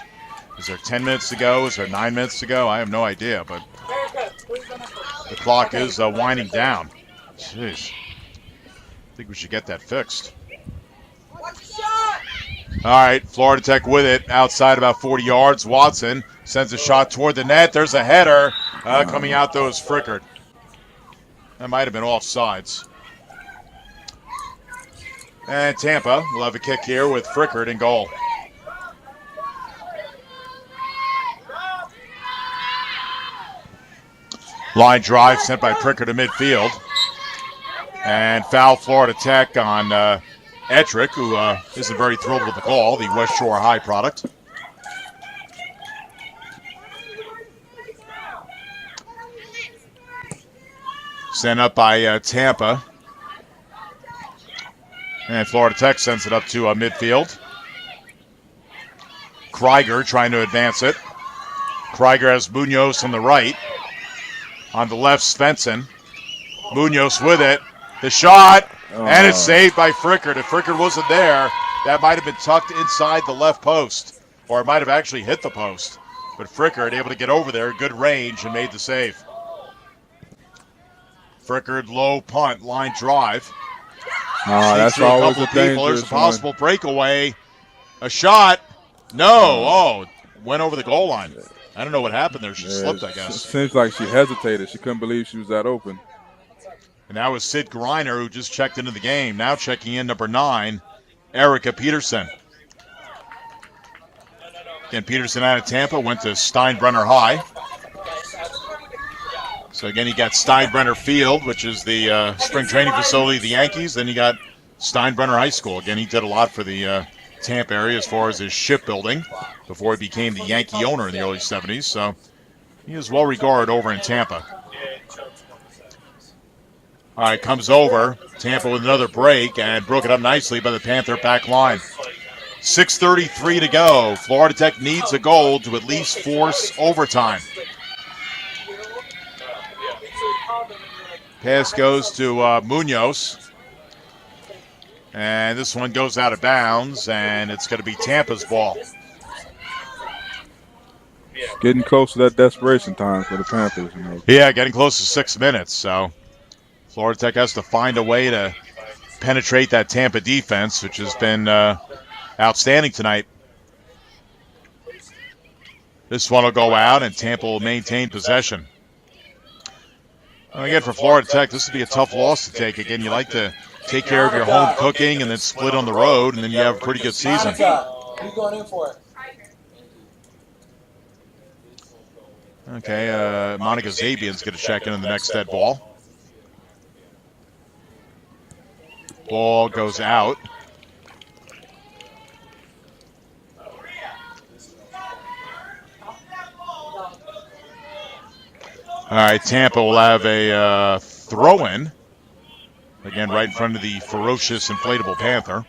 Is there 10 minutes to go? Is there 9 minutes to go? I have no idea, but the clock is winding down. Jeez. think we should get that fixed. All right, Florida Tech with it outside about 40 yards. Watson sends a shot toward the net. There's a header coming out, though, is Frickard. That might have been offsides. And Tampa will have a kick here with Frickard in goal. Line drive sent by Prickard to midfield. And foul Florida Tech on Ettrick, who isn't very thrilled with the call, the West Shore High product. Sent up by Tampa. And Florida Tech sends it up to midfield. Krieger trying to advance it. Krieger has Munoz on the right. On the left, Svensson. Munoz with it. The shot, and it's saved by Frickard. If Frickard wasn't there, that might have been tucked inside the left post, or it might have actually hit the post. But Frickard able to get over there, good range, and made the save. Frickard, low punt, line drive. That's always a dangerous There's a possible breakaway. A shot. No. Went over the goal line. I don't know what happened there. She slipped, I guess. It seems like she hesitated. She couldn't believe she was that open. And that was Sid Greiner, who just checked into the game. Now checking in number 9, Erica Peterson. Again, Peterson out of Tampa, went to Steinbrenner High. So again, you got Steinbrenner Field, which is the spring training facility of the Yankees. Then you got Steinbrenner High School. Again, he did a lot for the Tampa area as far as his shipbuilding before he became the Yankee owner in the early 70s. So he is well regarded over in Tampa. All right, comes over. Tampa with another break and broke it up nicely by the Panther back line. 6:33 to go. Florida Tech needs a goal to at least force overtime. Pass goes to Munoz. And this one goes out of bounds, and it's going to be Tampa's ball. Getting close to that desperation time for the Panthers. Yeah, getting close to 6 minutes. So Florida Tech has to find a way to penetrate that Tampa defense, which has been outstanding tonight. This one will go out, and Tampa will maintain possession. Again, for Florida Tech, this would be a tough loss to take. Again, you like to take care of your home cooking and then split on the road, and then you have a pretty good season. Who's going in for it? Okay, Monica Zabian's going to check in on the next dead ball. Ball goes out. All right, Tampa will have a throw-in. Again, right in front of the ferocious inflatable Panther.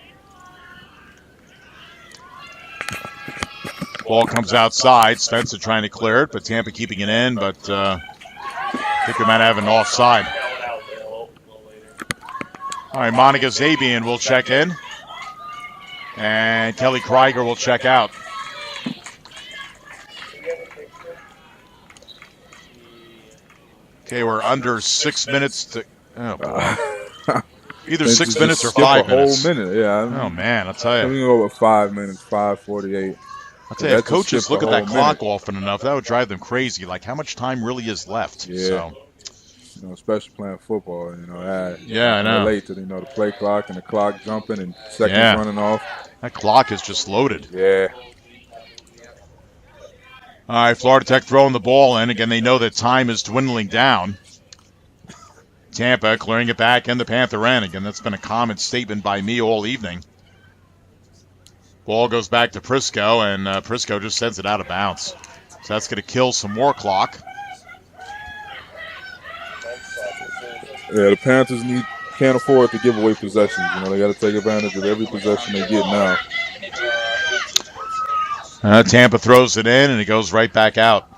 Ball comes outside. Spencer trying to clear it, but Tampa keeping it in, but I think we might have an offside. All right, Monica Zabian will check in, and Kelly Krieger will check out. Okay, we're under 6 minutes to... Oh, boy. Either 6 minutes or 5 minutes. A whole minute, yeah. Oh, man, I'll tell you. I'm going to go with 5 minutes, 5:48. I'll tell you, if coaches look at that clock often enough, that would drive them crazy. Like, how much time really is left? Yeah. So. Especially playing football, yeah, I know. Relate to, the play clock and the clock jumping and seconds running off. That clock is just loaded. Yeah. All right, Florida Tech throwing the ball in. Again, they know that time is dwindling down. Tampa clearing it back in the Panther end. Again, that's been a common statement by me all evening. Ball goes back to Prisco, and Prisco just sends it out of bounds. So that's going to kill some more clock. Yeah, the Panthers can't afford to give away possessions. They got to take advantage of every possession they get now. Tampa throws it in, and it goes right back out.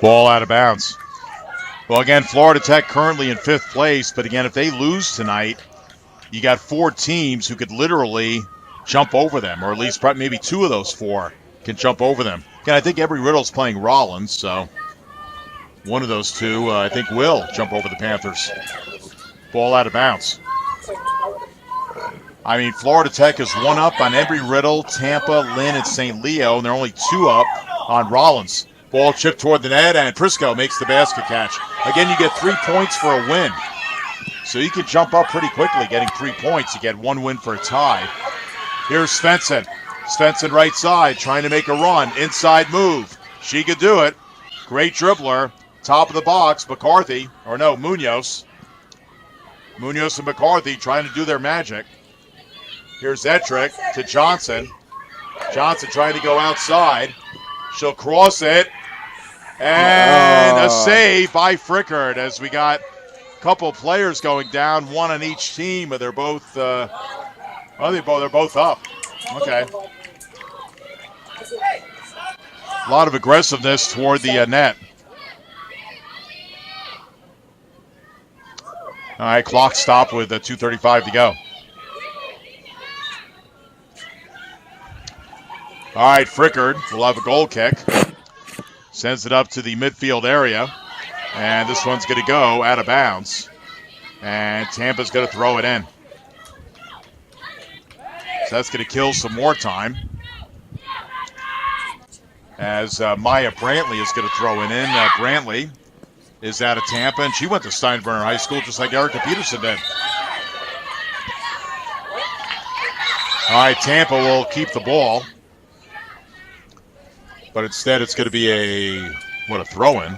Ball out of bounds. Well, again, Florida Tech currently in 5th place, but again, if they lose tonight, you got 4 teams who could literally jump over them, or at least maybe 2 of those 4 can jump over them. Again, I think Embry-Riddle's playing Rollins, so one of those 2, I think, will jump over the Panthers. Ball out of bounds. I mean, Florida Tech is 1 up on Embry-Riddle, Tampa, Lynn, and St. Leo, and they're only 2 up on Rollins. Ball chipped toward the net, and Prisco makes the basket catch. Again, you get 3 points for a win. So you can jump up pretty quickly getting 3 points. You get 1 win for a tie. Here's Svensson. Svensson right side, trying to make a run. Inside move. She could do it. Great dribbler. Top of the box, McCarthy. Or no, Munoz. Munoz and McCarthy trying to do their magic. Here's Ettrick to Johnson. Johnson trying to go outside. She'll cross it. And a save by Frickard as we got a couple players going down, 1 on each team, but they're both they're both up. Okay. A lot of aggressiveness toward the net. All right, clock stopped with 2:35 to go. All right, Frickard will have a goal kick. Sends it up to the midfield area. And this one's going to go out of bounds. And Tampa's going to throw it in. So that's going to kill some more time. As Maya Brantley is going to throw it in. Brantley is out of Tampa, and she went to Steinbrenner High School just like Erica Peterson did. All right, Tampa will keep the ball. But instead it's going to be a throw-in,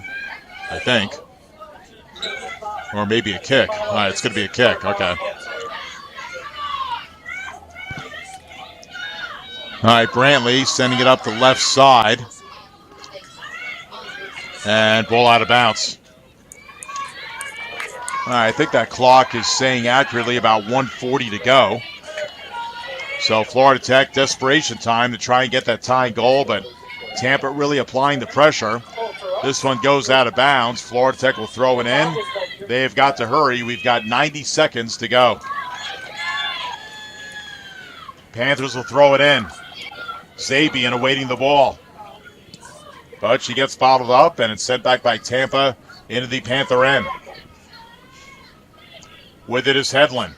I think. Or maybe a kick. All right, it's going to be a kick. Okay. All right, Brantley sending it up the left side. And ball out of bounds. All right, I think that clock is saying accurately about 1:40 to go. So Florida Tech, desperation time to try and get that tying goal, but Tampa really applying the pressure. This one goes out of bounds. Florida Tech will throw it in. They've got to hurry. We've got 90 seconds to go. Panthers will throw it in. Zabian awaiting the ball. But she gets bottled up, and it's sent back by Tampa into the Panther end. With it is Hedlund.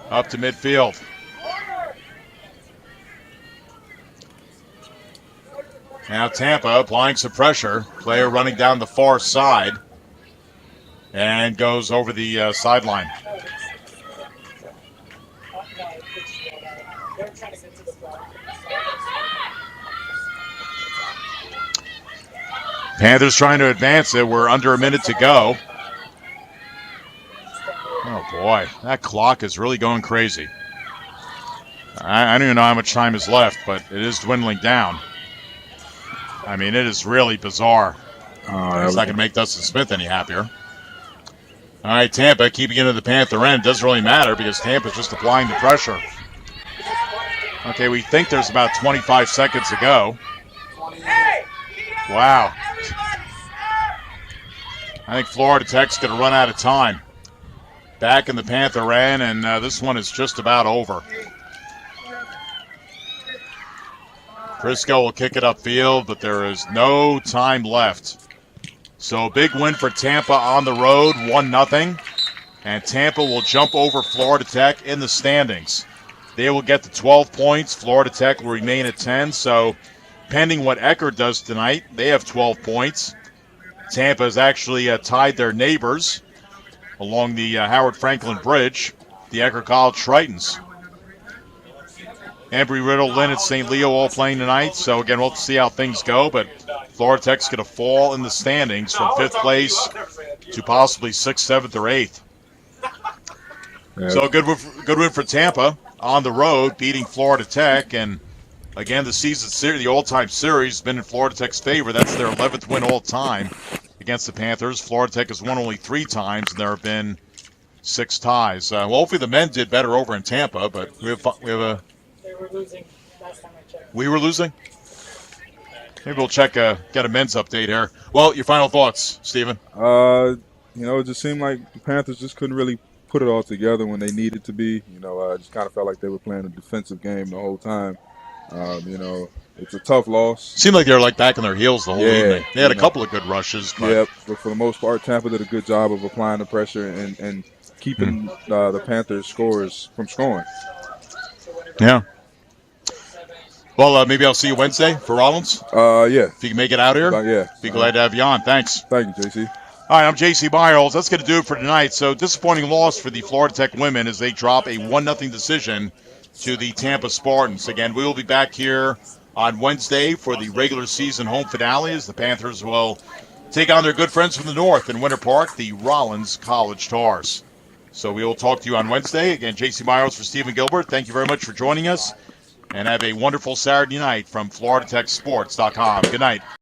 Up to midfield. Now Tampa applying some pressure. Player running down the far side. And goes over the sideline. Panthers trying to advance it. We're under a minute to go. Oh boy, that clock is really going crazy. I don't even know how much time is left, but it is dwindling down. I mean, it is really bizarre. It's not going to make Dustin Smith any happier. All right, Tampa keeping it to the Panther end. Doesn't really matter because Tampa's just applying the pressure. Okay, we think there's about 25 seconds to go. Wow. I think Florida Tech's going to run out of time. Back in the Panther end, and this one is just about over. Prisco will kick it upfield, but there is no time left. So big win for Tampa on the road, 1-0. And Tampa will jump over Florida Tech in the standings. They will get to 12 points. Florida Tech will remain at 10. So pending what Eckerd does tonight, they have 12 points. Tampa has actually tied their neighbors along the Howard Franklin Bridge, the Eckerd College Tritons. Embry-Riddle, Lynn, and St. Leo all playing tonight. So, again, we'll see how things go. But Florida Tech's going to fall in the standings from 5th place to possibly 6th, 7th, or 8th. Yeah. So, good win for Tampa on the road, beating Florida Tech. And, again, the all-time series has been in Florida Tech's favor. That's their 11th win all-time against the Panthers. Florida Tech has won only 3 times, and there have been 6 ties. Well, hopefully the men did better over in Tampa, but we have a... They were losing last time I checked. We were losing? Maybe we'll check, get a men's update here. Well, your final thoughts, Stephen? It just seemed like the Panthers just couldn't really put it all together when they needed to be. You know, I just kind of felt like they were playing a defensive game the whole time. You know, it's a tough loss. Seemed like they were like back on their heels the whole evening. They had a couple of good rushes. But. Yeah, but for the most part, Tampa did a good job of applying the pressure and keeping the Panthers scorers from scoring. Yeah. Well, maybe I'll see you Wednesday for Rollins. Yeah. If you can make it out here. Yeah. Be glad to have you on. Thanks. Thank you, JC. All right, I'm JC Miles. That's going to do it for tonight. So disappointing loss for the Florida Tech women as they drop a 1-0 decision to the Tampa Spartans. Again, we will be back here on Wednesday for the regular season home finale as the Panthers will take on their good friends from the north in Winter Park, the Rollins College Tars. So we will talk to you on Wednesday. Again, JC Miles for Stephen Gilbert. Thank you very much for joining us. And have a wonderful Saturday night from FloridaTechSports.com. Good night.